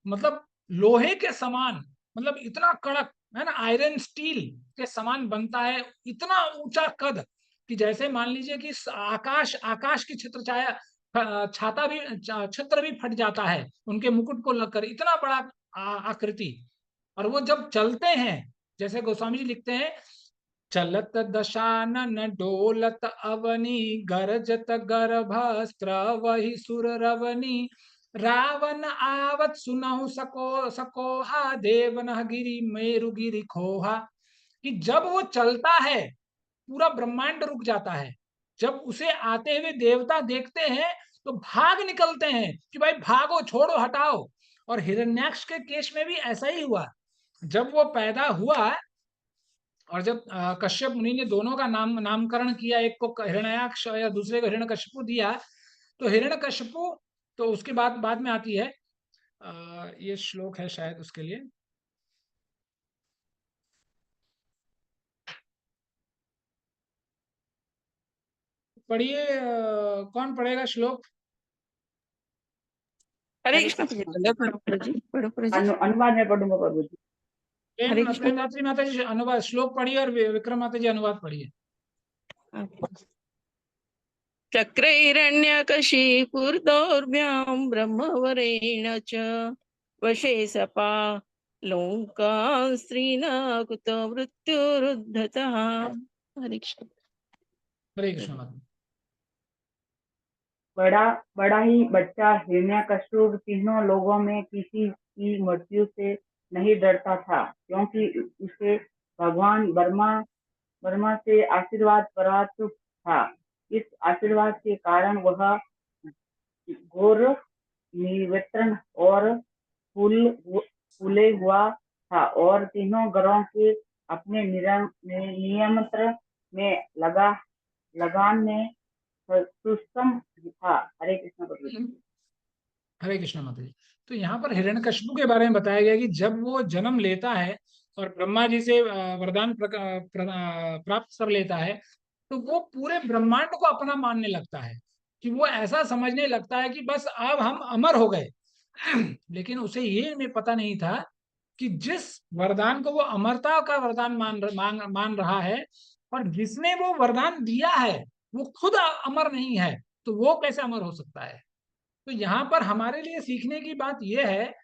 Speaker 1: मतलब लोहे के समान, मतलब इतना कड़क है ना, आयरन स्टील के समान बनता है, इतना ऊंचा कद कि जैसे मान लीजिए कि आकाश की छाता भी, छत्र भी फट जाता है उनके मुकुट को लगकर, इतना बड़ा आकृति। और वो जब चलते हैं, जैसे गोस्वामी जी लिखते हैं चलत दशानन डोलत अवनी गरजत गर्भस्त्र वही सुर रवनी रावण आवत सुनहु सकोहा देवन गिरी मेरु गिरी खोहा। कि जब वो चलता है पूरा ब्रह्मांड रुक जाता है, जब उसे आते हुए देवता देखते हैं तो भाग निकलते हैं कि भाई भागो, छोड़ो, हटाओ। और हिरण्याक्ष के केस में भी ऐसा ही हुआ। जब वो पैदा हुआ और जब कश्यप मुनि ने दोनों का नामकरण किया, एक को हिरण्याक्ष या दूसरे को हिरण्यकशिपु दिया, तो हिरण्यकशिपु तो उसके बाद में आती है। ये श्लोक है शायद उसके लिए, पढ़िए। कौन पढ़ेगा श्लोक?
Speaker 7: हरे कृष्ण प्रभु जी, पढ़ो प्रभु जी।
Speaker 20: अनुवाद में पढ़ूंगा प्रभु जी।
Speaker 7: हरे कृष्ण।
Speaker 1: प्रेमदात्री माता जी अनुवाद श्लोक पढ़िए और विक्रम माता जी अनुवाद पढ़िए।
Speaker 7: चक्रैरण्यकशिपुर्दौर्भ्यां ब्रह्मवरेण च वशे सपा लोकान् स्त्रीणाकुतो मृत्युरुद्धतः। हरे कृष्ण।
Speaker 1: हरे कृष्ण माता।
Speaker 20: बड़ा ही बच्चा हिरण्यकशिपु तीनों लोगों में किसी की मृत्यु से नहीं डरता था, क्योंकि उसे भगवान ब्रह्मा से आशीर्वाद प्राप्त था। इस आशीर्वाद के कारण वह घोर निर्वित्र और फूले हुआ था और तीनों ग्रहों के अपने नियंत्रण में लगान में सुस्तम था। हरे कृष्ण प्रभु जी।
Speaker 1: हरे कृष्ण माता जी। तो यहाँ पर हिरण्यकशिपु के बारे में बताया गया कि जब वो जन्म लेता है और ब्रह्मा जी से वरदान प्राप्त कर लेता है, तो वो पूरे ब्रह्मांड को अपना मानने लगता है, कि वो ऐसा समझने लगता है कि बस अब हम अमर हो गए। लेकिन उसे ये पता नहीं था कि जिस वरदान को वो अमरता का वरदान मान रहा है, और जिसने वो वरदान दिया है वो खुद अमर नहीं है, तो वो कैसे अमर हो सकता है। तो यहाँ पर हमारे लिए सीखने की बात यह है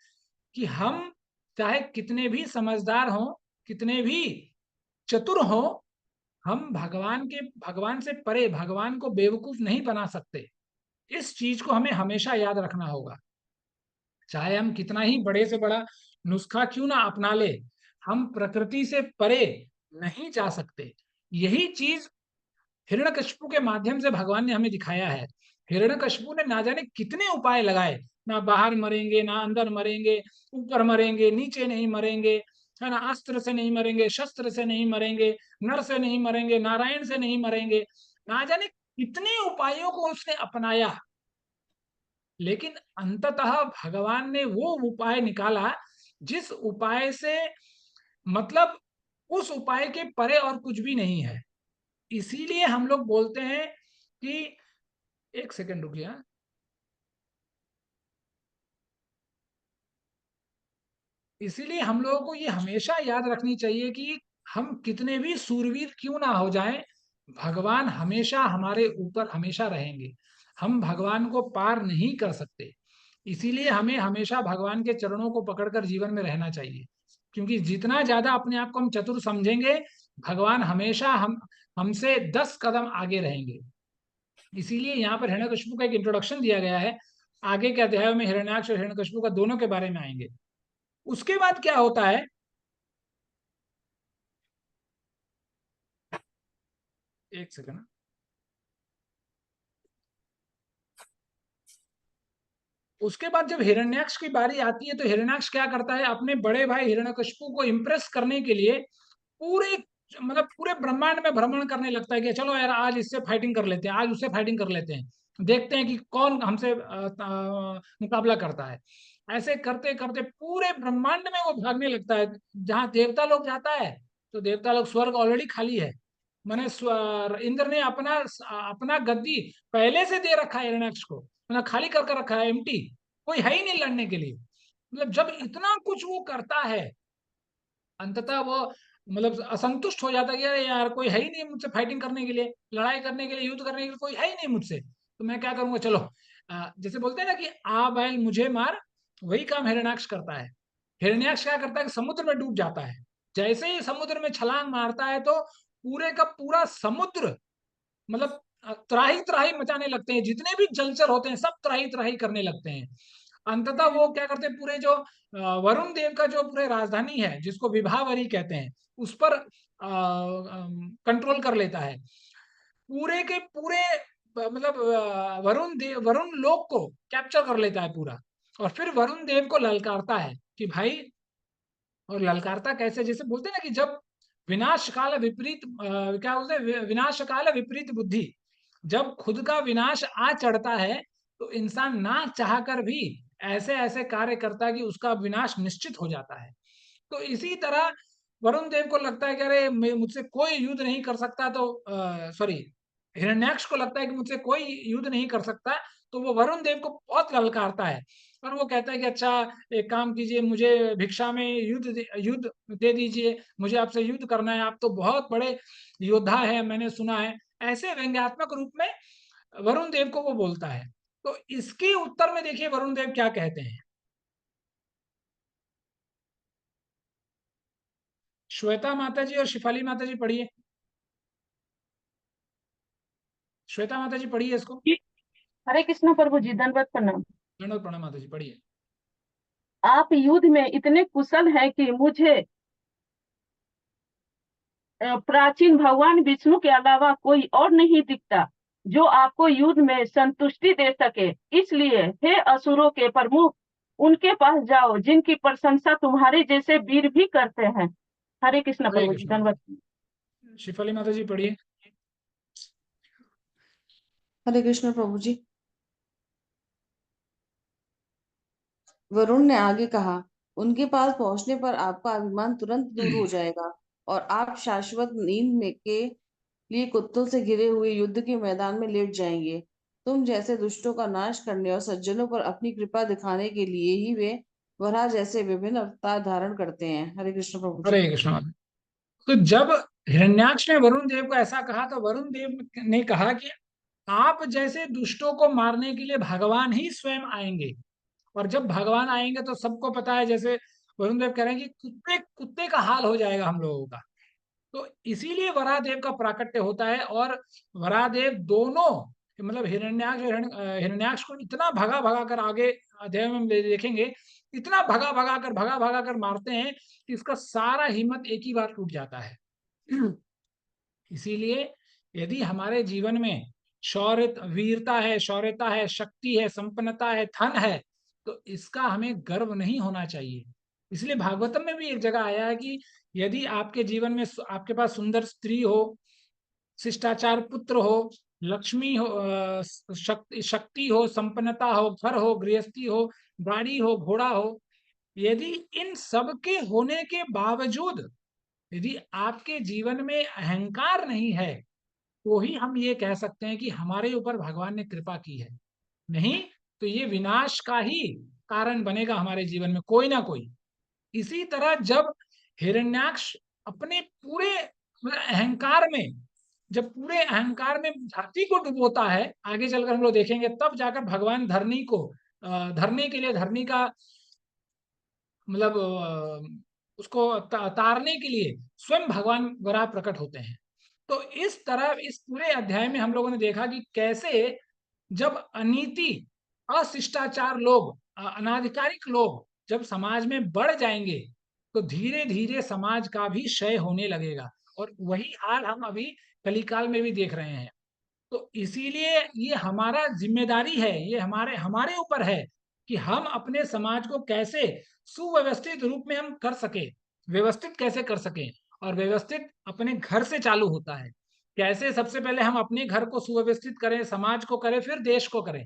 Speaker 1: कि हम चाहे कितने भी समझदार हों, कितने भी चतुर हों, हम भगवान से परे भगवान को बेवकूफ नहीं बना सकते। इस चीज को हमें हमेशा याद रखना होगा। चाहे हम कितना ही बड़े से बड़ा नुस्खा क्यों ना अपना ले, हम प्रकृति से परे नहीं जा सकते। यही चीज हिरण्यकशिपु के माध्यम से भगवान ने हमें दिखाया है। हिरण्यकशिपु ने ना जाने कितने उपाय लगाए, ना बाहर मरेंगे, ना अंदर मरेंगे, ऊपर मरेंगे, नीचे नहीं मरेंगे, है ना, अस्त्र से नहीं मरेंगे, शस्त्र से नहीं मरेंगे, नर से नहीं मरेंगे, नारायण से नहीं मरेंगे, ना जाने कितने उपायों को उसने अपनाया। लेकिन अंततः भगवान ने वो उपाय निकाला जिस उपाय से मतलब उस उपाय के परे और कुछ भी नहीं है। इसीलिए हम लोग बोलते हैं कि एक सेकंड रुकिए, इसीलिए हम लोगों को ये हमेशा याद रखनी चाहिए कि हम कितने भी सूरवीर क्यों ना हो जाएं, भगवान हमेशा हमारे ऊपर हमेशा रहेंगे। हम भगवान को पार नहीं कर सकते। इसीलिए हमें हमेशा भगवान के चरणों को पकड़कर जीवन में रहना चाहिए, क्योंकि जितना ज्यादा अपने आप को हम चतुर समझेंगे, भगवान हमेशा हमसे 10 कदम आगे रहेंगे। इसीलिए यहाँ पर हिरण्यकशिपु का एक इंट्रोडक्शन दिया गया है। आगे के अध्यायों में हिरण्याक्ष और हिरण्यकशिपु का दोनों के बारे में आएंगे। उसके बाद क्या होता है, एक सेकंड, उसके बाद जब हिरण्याक्ष की बारी आती है तो हिरण्याक्ष क्या करता है, अपने बड़े भाई हिरण्यकशिपु को इंप्रेस करने के लिए पूरे ब्रह्मांड में भ्रमण करने लगता है कि चलो यार आज इससे फाइटिंग कर लेते हैं, आज उससे फाइटिंग कर लेते हैं, देखते हैं कि कौन हमसे मुकाबला करता है। ऐसे करते करते पूरे ब्रह्मांड में वो भागने लगता है। जहां देवता लोग जाता है तो देवता लोग, स्वर्ग ऑलरेडी खाली है, मैंने इंद्र ने अपना गद्दी पहले से दे रखा है हिरण्याक्ष को, मैंने खाली कर रखा है, एम्प्टी, कोई है ही नहीं लड़ने के लिए। मतलब जब इतना कुछ वो करता है, अंततः वो असंतुष्ट हो जाता है कि अरे यार कोई है ही नहीं मुझसे फाइटिंग करने के लिए, लड़ाई करने के लिए, युद्ध करने के लिए कोई है ही नहीं मुझसे, तो मैं क्या करूंगा, चलो जैसे बोलते हैं ना कि आ बैल मुझे मार, वही काम हिरण्याक्ष करता है। हिरण्याक्ष क्या करता है कि समुद्र में डूब जाता है। जैसे ही समुद्र में छलांग मारता है तो पूरे का पूरा समुद्र मतलब त्राही त्राही मचाने लगते हैं, जितने भी जलचर होते हैं सब त्राही त्राही करने लगते हैं। अंततः वो क्या करते हैं, पूरे जो वरुण देव का जो पूरे राजधानी है जिसको विभावरी कहते हैं, उस पर कंट्रोल कर लेता है। पूरे के पूरे मतलब वरुण लोक को कैप्चर कर लेता है पूरा, और फिर वरुण देव को ललकारता है कि भाई, और ललकारता कैसे, जैसे बोलते हैं ना कि जब विनाश काल विपरीत क्या बोलते हैं, विनाश काल विपरीत बुद्धि, जब खुद का विनाश आ चढ़ता है तो इंसान ना चाहकर भी ऐसे ऐसे कार्य करता है कि उसका विनाश निश्चित हो जाता है। तो इसी तरह वरुण देव को लगता है कि अरे मुझसे कोई युद्ध नहीं कर सकता, तो सॉरी, हिरण्याक्ष को लगता है कि मुझसे कोई युद्ध नहीं कर सकता, तो वो वरुण देव को बहुत ललकारता है और वो कहता है कि अच्छा एक काम कीजिए, मुझे भिक्षा में युद्ध दे दीजिए, मुझे आपसे युद्ध करना है, आप तो बहुत बड़े योद्धा है, मैंने सुना है। ऐसे व्यंग्यात्मक रूप में वरुण देव को वो बोलता है। तो इसके उत्तर में देखिए वरुण देव क्या कहते हैं। श्वेता माता जी और शिफाली माता जी पढ़िए। श्वेता माता जी पढ़िए इसको।
Speaker 21: हरे कृष्ण प्रभु जी, दंडवत प्रणाम।
Speaker 1: दंडवत प्रणाम माता जी, पढ़िए।
Speaker 21: आप युद्ध में इतने कुशल हैं कि मुझे प्राचीन भगवान विष्णु के अलावा कोई और नहीं दिखता जो आपको युद्ध में संतुष्टि दे सके। इसलिए हे असुरों के प्रमुख, उनके पास जाओ जिनकी प्रशंसा तुम्हारे जैसे वीर भी करते हैं। हरे कृष्ण प्रभु जी, धन्यवाद।
Speaker 1: शिफाली माता जी पढ़िए।
Speaker 22: हरे कृष्ण प्रभु जी। वरुण ने आगे कहा, उनके पास पहुंचने पर आपका अभिमान तुरंत दूर हो जाएगा और आप शाश्वत नींद में के लिए कुत्तों से घिरे हुए युद्ध के मैदान में लेट जाएंगे। तुम जैसे दुष्टों का नाश करने और सज्जनों पर अपनी कृपा दिखाने के लिए ही वे वराह जैसे विभिन्न अवतार धारण करते हैं। हरे कृष्ण प्रभु जी।
Speaker 1: हरे कृष्ण। तो जब हिरण्याक्ष ने वरुण देव को ऐसा कहा तो वरुण देव ने कहा कि आप जैसे दुष्टों को मारने के लिए भगवान ही स्वयं आएंगे, और जब भगवान आएंगे तो सबको पता है, जैसे वरुण देव कह रहे हैं कि कुत्ते कुत्ते का हाल हो जाएगा हम लोगों का। तो इसीलिए वराहदेव का प्राकट्य होता है, और वराहदेव दोनों मतलब हिरण्याक्ष और हिरण्याक्ष को इतना भगा भगा कर, आगे अध्याय में देखेंगे, इतना भगा भगा कर मारते हैं कि इसका सारा हिम्मत एक ही बार टूट जाता है। इसीलिए यदि हमारे जीवन में शौर्य वीरता है, शौर्यता है, शक्ति है, संपन्नता है, धन है, तो इसका हमें गर्व नहीं होना चाहिए। इसलिए भागवतम में भी एक जगह आया है कि यदि आपके जीवन में आपके पास सुंदर स्त्री हो, शिष्टाचार पुत्र हो, लक्ष्मी हो, शक्ति हो, संपन्नता हो, घर हो, गृहस्थी हो, गाड़ी हो, घोड़ा हो, यदि इन सब के होने के बावजूद यदि आपके जीवन में अहंकार नहीं है, तो ही हम ये कह सकते हैं कि हमारे ऊपर भगवान ने कृपा की है। नहीं तो ये विनाश का ही कारण बनेगा हमारे जीवन में कोई ना कोई। इसी तरह जब हिरण्याक्ष अपने पूरे अहंकार में, जब पूरे अहंकार में धरती को डुबोता है, आगे चलकर हम लोग देखेंगे, तब जाकर भगवान धरनी को धरने के लिए, धरनी का मतलब उसको तारने के लिए स्वयं भगवान वराह प्रकट होते हैं। तो इस तरह इस पूरे अध्याय में हम लोगों ने देखा कि कैसे जब अनीति, अशिष्टाचार लोग, अनाधिकारिक लोग जब समाज में बढ़ जाएंगे तो धीरे धीरे समाज का भी क्षय होने लगेगा, और वही हाल हम अभी कलिकाल में भी देख रहे हैं। तो इसीलिए ये हमारा जिम्मेदारी है, ये हमारे ऊपर है कि हम अपने समाज को कैसे सुव्यवस्थित रूप में हम कर सके, व्यवस्थित कैसे कर सके। और व्यवस्थित अपने घर से चालू होता है। कैसे सबसे पहले हम अपने घर को सुव्यवस्थित करें, समाज को करें, फिर देश को करें।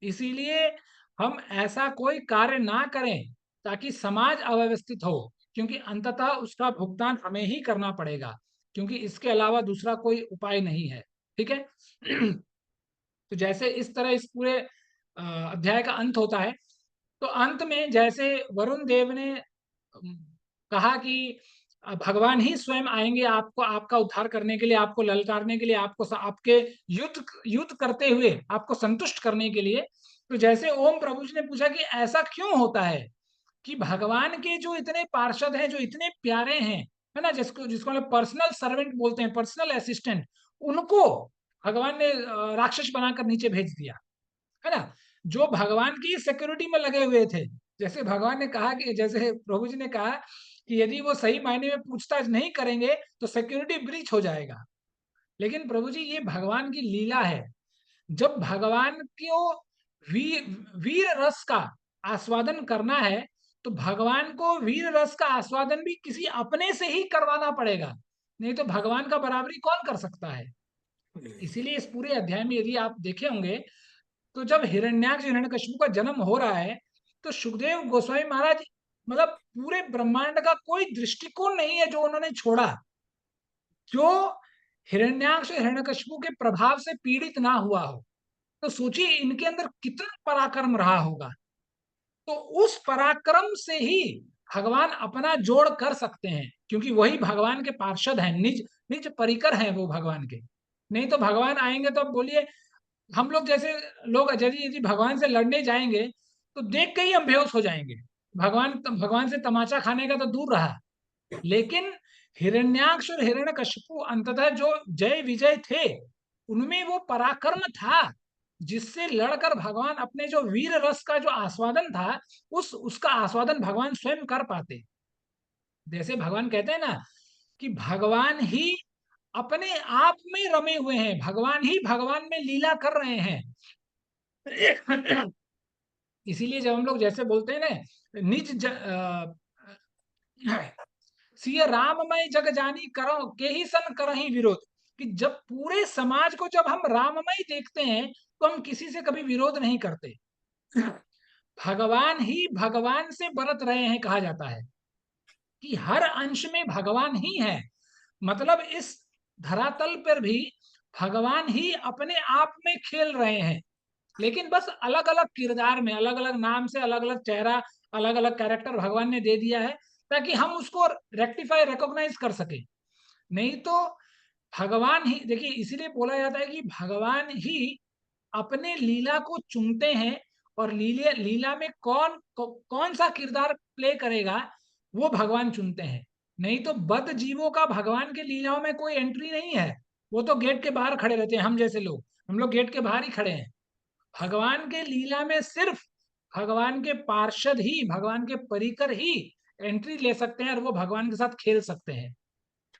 Speaker 1: इसीलिए हम ऐसा कोई कार्य ना करें ताकि समाज अव्यवस्थित हो, क्योंकि अंततः उसका भुगतान हमें ही करना पड़ेगा, क्योंकि इसके अलावा दूसरा कोई उपाय नहीं है। ठीक है। तो जैसे इस तरह इस पूरे अध्याय का अंत होता है। तो अंत में जैसे वरुण देव ने कहा कि भगवान ही स्वयं आएंगे आपको, आपका उद्धार करने के लिए, आपको ललकारने के लिए, आपको आपके युद्ध करते हुए आपको संतुष्ट करने के लिए। तो जैसे ओम प्रभु जी ने पूछा कि ऐसा क्यों होता है कि भगवान के जो इतने पार्षद हैं, जो इतने प्यारे हैं, है ना, जिसको हम पर्सनल सर्वेंट बोलते हैं, पर्सनल असिस्टेंट, उनको भगवान ने राक्षस बनाकर नीचे भेज दिया, है ना, जो भगवान की सिक्योरिटी में लगे हुए थे। जैसे भगवान ने कहा कि, जैसे प्रभु जी ने कहा कि यदि वो सही मायने में पूछताछ नहीं करेंगे तो सिक्योरिटी ब्रीच हो जाएगा। लेकिन प्रभु जी, ये भगवान की लीला है। जब भगवान को वीर रस का आस्वादन करना है तो भगवान को वीर रस का आस्वादन भी किसी अपने से ही करवाना पड़ेगा, नहीं तो भगवान का बराबरी कौन कर सकता है। इसीलिए इस पूरे अध्याय में यदि आप देखे होंगे तो जब हिरण्याक्ष हिरण्यकशिपु का जन्म हो रहा है तो सुखदेव गोस्वामी महाराज, मतलब पूरे ब्रह्मांड का कोई दृष्टिकोण नहीं है जो उन्होंने छोड़ा, जो हिरण्याक्ष हिरण्यकशिपु के प्रभाव से पीड़ित ना हुआ हो। तो सोचिए इनके अंदर कितना पराक्रम रहा होगा। तो उस पराक्रम से ही भगवान अपना जोड़ कर सकते हैं, क्योंकि वही भगवान के पार्षद हैं, निज निज परिकर हैं वो भगवान के। नहीं तो भगवान आएंगे तो बोलिए, हम लोग जैसे लोग यदि भगवान से लड़ने जाएंगे तो देख के ही हम बेहोश हो जाएंगे। भगवान से तमाचा खाने का तो दूर रहा, लेकिन हिरण्याक्ष और हिरण्यकशिपु अंततः जो जय विजय थे, उनमें वो पराक्रम था जिससे लड़कर भगवान अपने जो वीर रस का जो आस्वादन था, उसका आस्वादन भगवान स्वयं कर पाते। जैसे भगवान कहते हैं ना कि भगवान ही अपने आप में रमे हुए हैं, भगवान ही भगवान में लीला कर रहे हैं। इसीलिए जब हम लोग जैसे बोलते हैं ना, सिय राममय जग जानी करो के ही सन करहि विरोध, कि जब पूरे समाज को जब हम राममय देखते हैं तो हम किसी से कभी विरोध नहीं करते। भगवान ही भगवान से बरत रहे हैं, कहा जाता है कि हर अंश में भगवान ही है। मतलब इस धरातल पर भी भगवान ही अपने आप में खेल रहे हैं, लेकिन बस अलग अलग किरदार में, अलग अलग नाम से, अलग अलग चेहरा, अलग अलग कैरेक्टर भगवान ने दे दिया है ताकि हम उसको रेक्टिफाई, रिकॉग्नाइज कर सके। नहीं तो भगवान ही, देखिए इसीलिए बोला जाता है कि भगवान ही अपने लीला को चुनते हैं और लीला में कौन सा किरदार प्ले करेगा वो भगवान चुनते हैं। नहीं तो बद जीवों का भगवान के लीलाओं में कोई एंट्री नहीं है, वो तो गेट के बाहर खड़े रहते हैं। हम जैसे लोग, हम लोग गेट के बाहर ही खड़े हैं। भगवान के लीला में सिर्फ भगवान के पार्षद ही, भगवान के परिकर ही एंट्री ले सकते हैं और वो भगवान के साथ खेल सकते हैं।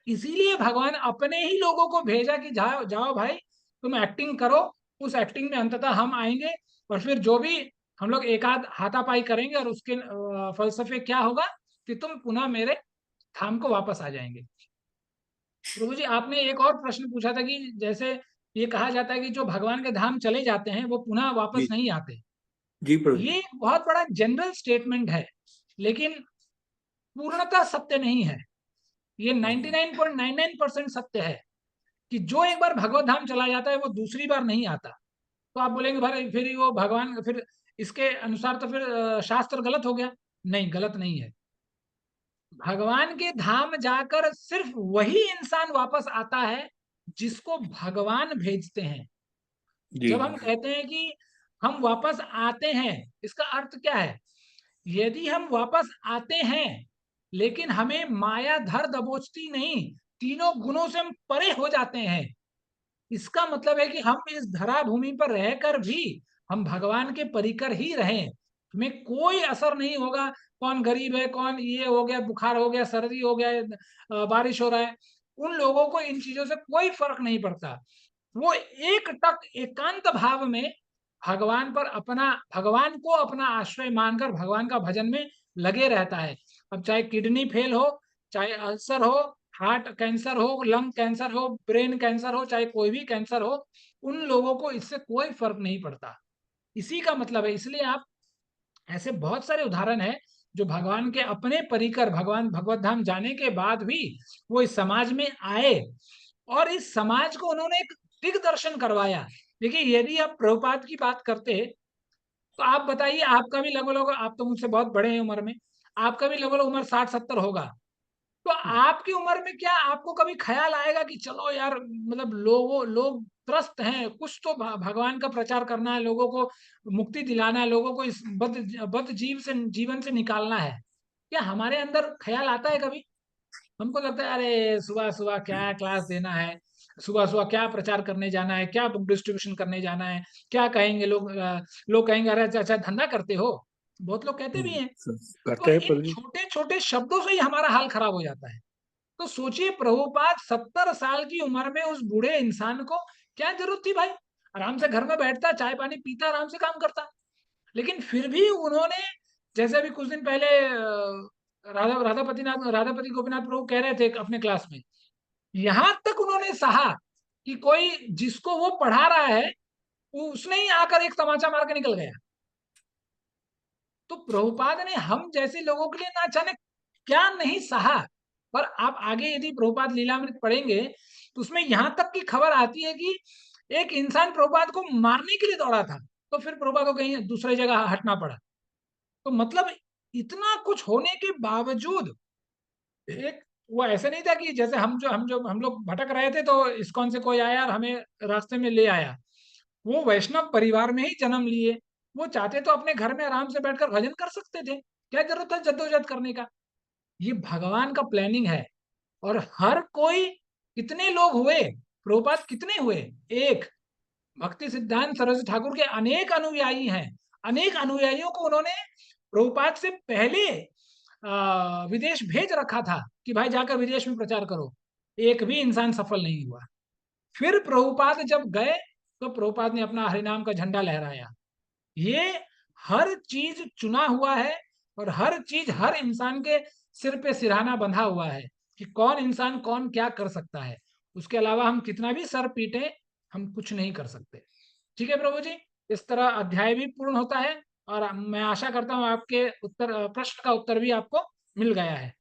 Speaker 1: इसीलिए भगवान अपने ही लोगों को भेजा कि जाओ जाओ भाई, तुम एक्टिंग करो, उस एक्टिंग में अंततः हम आएंगे और फिर जो भी हम लोग एक आध हाथापाई करेंगे और उसके फलसफे क्या होगा कि तुम पुनः मेरे धाम को वापस आ जाएंगे। प्रभु जी, आपने एक और प्रश्न पूछा था कि जैसे ये कहा जाता है कि जो भगवान के धाम चले जाते हैं वो पुनः वापस नहीं आते।
Speaker 8: जी प्रभु जी।
Speaker 1: ये बहुत बड़ा जनरल स्टेटमेंट है, लेकिन पूर्णतः सत्य नहीं है। ये 99.99% सत्य है कि जो एक बार भगवत धाम चला जाता है वो दूसरी बार नहीं आता। तो आप बोलेंगे भाई फिर वो भगवान, फिर इसके अनुसार तो फिर शास्त्र गलत हो गया। नहीं, गलत नहीं है। भगवान के धाम जाकर सिर्फ वही इंसान वापस आता है जिसको भगवान भेजते हैं। जब हम कहते हैं कि हम वापस आते हैं, इसका अर्थ क्या है? यदि हम वापस आते हैं लेकिन हमें माया धर दबोचती नहीं, तीनों गुणों से हम परे हो जाते हैं, इसका मतलब है कि हम इस धरा भूमि पर रहकर भी हम भगवान के परिकर ही रहें, हमें कोई असर नहीं होगा। कौन गरीब है, कौन ये हो गया, बुखार हो गया, सर्दी हो गया, बारिश हो रहा है, उन लोगों को इन चीजों से कोई फर्क नहीं पड़ता। वो एक टक एकांत भाव में भगवान को अपना आश्रय मानकर भगवान का भजन में लगे रहता है। अब चाहे किडनी फेल हो, चाहे अल्सर हो, हार्ट कैंसर हो, लंग कैंसर हो, ब्रेन कैंसर हो, चाहे कोई भी कैंसर हो, उन लोगों को इससे कोई फर्क नहीं पड़ता। इसी का मतलब है। इसलिए आप ऐसे बहुत सारे उदाहरण है जो भगवान के अपने परिकर, भगवान भगवत धाम जाने के बाद भी वो इस समाज में आए और इस समाज को उन्होंने एक दिग्दर्शन करवाया। देखिए, यदि आप प्रभुपाद की बात करते तो आप बताइए, आपका भी लगभग, आप तो मुझसे बहुत बड़े हैं उम्र में, आपका भी लगभग उम्र 60-70 होगा। तो आपकी उम्र में क्या आपको कभी ख्याल आएगा कि चलो यार, मतलब लोग त्रस्त हैं, कुछ तो भगवान का प्रचार करना है, लोगों को मुक्ति दिलाना है, लोगों को इस बद्ध जीवन से निकालना है? क्या हमारे अंदर ख्याल आता है कभी? हमको लगता है अरे सुबह सुबह क्या क्लास देना है, सुबह सुबह क्या प्रचार करने जाना है, क्या बुक डिस्ट्रीब्यूशन करने जाना है, क्या कहेंगे लोग, लोग कहेंगे अरे अच्छा धंधा करते हो, बहुत लोग कहते भी हैं। तो
Speaker 8: करते हैं
Speaker 1: इन
Speaker 8: प्रभु जी।
Speaker 1: छोटे छोटे शब्दों से ही हमारा हाल खराब हो जाता है। तो सोचिए प्रभुपाद 70 साल की उम्र में उस बूढ़े इंसान को क्या जरूरत थी भाई, आराम से घर में बैठता, चाय पानी पीता, आराम से काम करता। लेकिन फिर भी उन्होंने, जैसे अभी कुछ दिन पहले राधापति गोपीनाथ प्रभु कह रहे थे अपने क्लास में, यहां तक उन्होंने सहा कि कोई जिसको वो पढ़ा रहा है वो उसने ही आकर एक तमाचा मार के निकल गया। तो प्रभुपाद ने हम जैसे लोगों के लिए ना जाने क्या नहीं सहा। पर आप आगे यदि प्रभुपाद लीलामृत पढ़ेंगे तो उसमें यहां तक की खबर आती है कि एक इंसान प्रभुपाद को मारने के लिए दौड़ा था, तो फिर प्रभुपाद को कहीं दूसरी जगह हटना पड़ा। तो मतलब इतना कुछ होने के बावजूद एक वो ऐसे नहीं था कि जैसे हम लोग भटक रहे थे तो इस्कॉन से कोई आया और हमें रास्ते में ले आया। वो वैष्णव परिवार में ही जन्म लिए, वो चाहते तो अपने घर में आराम से बैठकर भजन कर सकते थे, क्या जरूरत है जद्दोजहद करने का। ये भगवान का प्लानिंग है। और हर कोई, कितने लोग हुए, प्रभुपाद कितने हुए, एक भक्ति सिद्धांत सरस्वती ठाकुर के अनेक अनुयायी हैं, अनेक अनुयायियों को उन्होंने प्रभुपाद से पहले विदेश भेज रखा था कि भाई जाकर विदेश में प्रचार करो, एक भी इंसान सफल नहीं हुआ। फिर प्रभुपाद जब गए तो प्रभुपाद ने अपना हरिनाम का झंडा लहराया। ये हर चीज चुना हुआ है और हर चीज हर इंसान के सिर पे सिरहाना बंधा हुआ है कि कौन इंसान कौन क्या कर सकता है। उसके अलावा हम कितना भी सर पीटे, हम कुछ नहीं कर सकते। ठीक है प्रभु जी, इस तरह अध्याय भी पूर्ण होता है और मैं आशा करता हूँ आपके उत्तर प्रश्न का उत्तर भी आपको मिल गया है।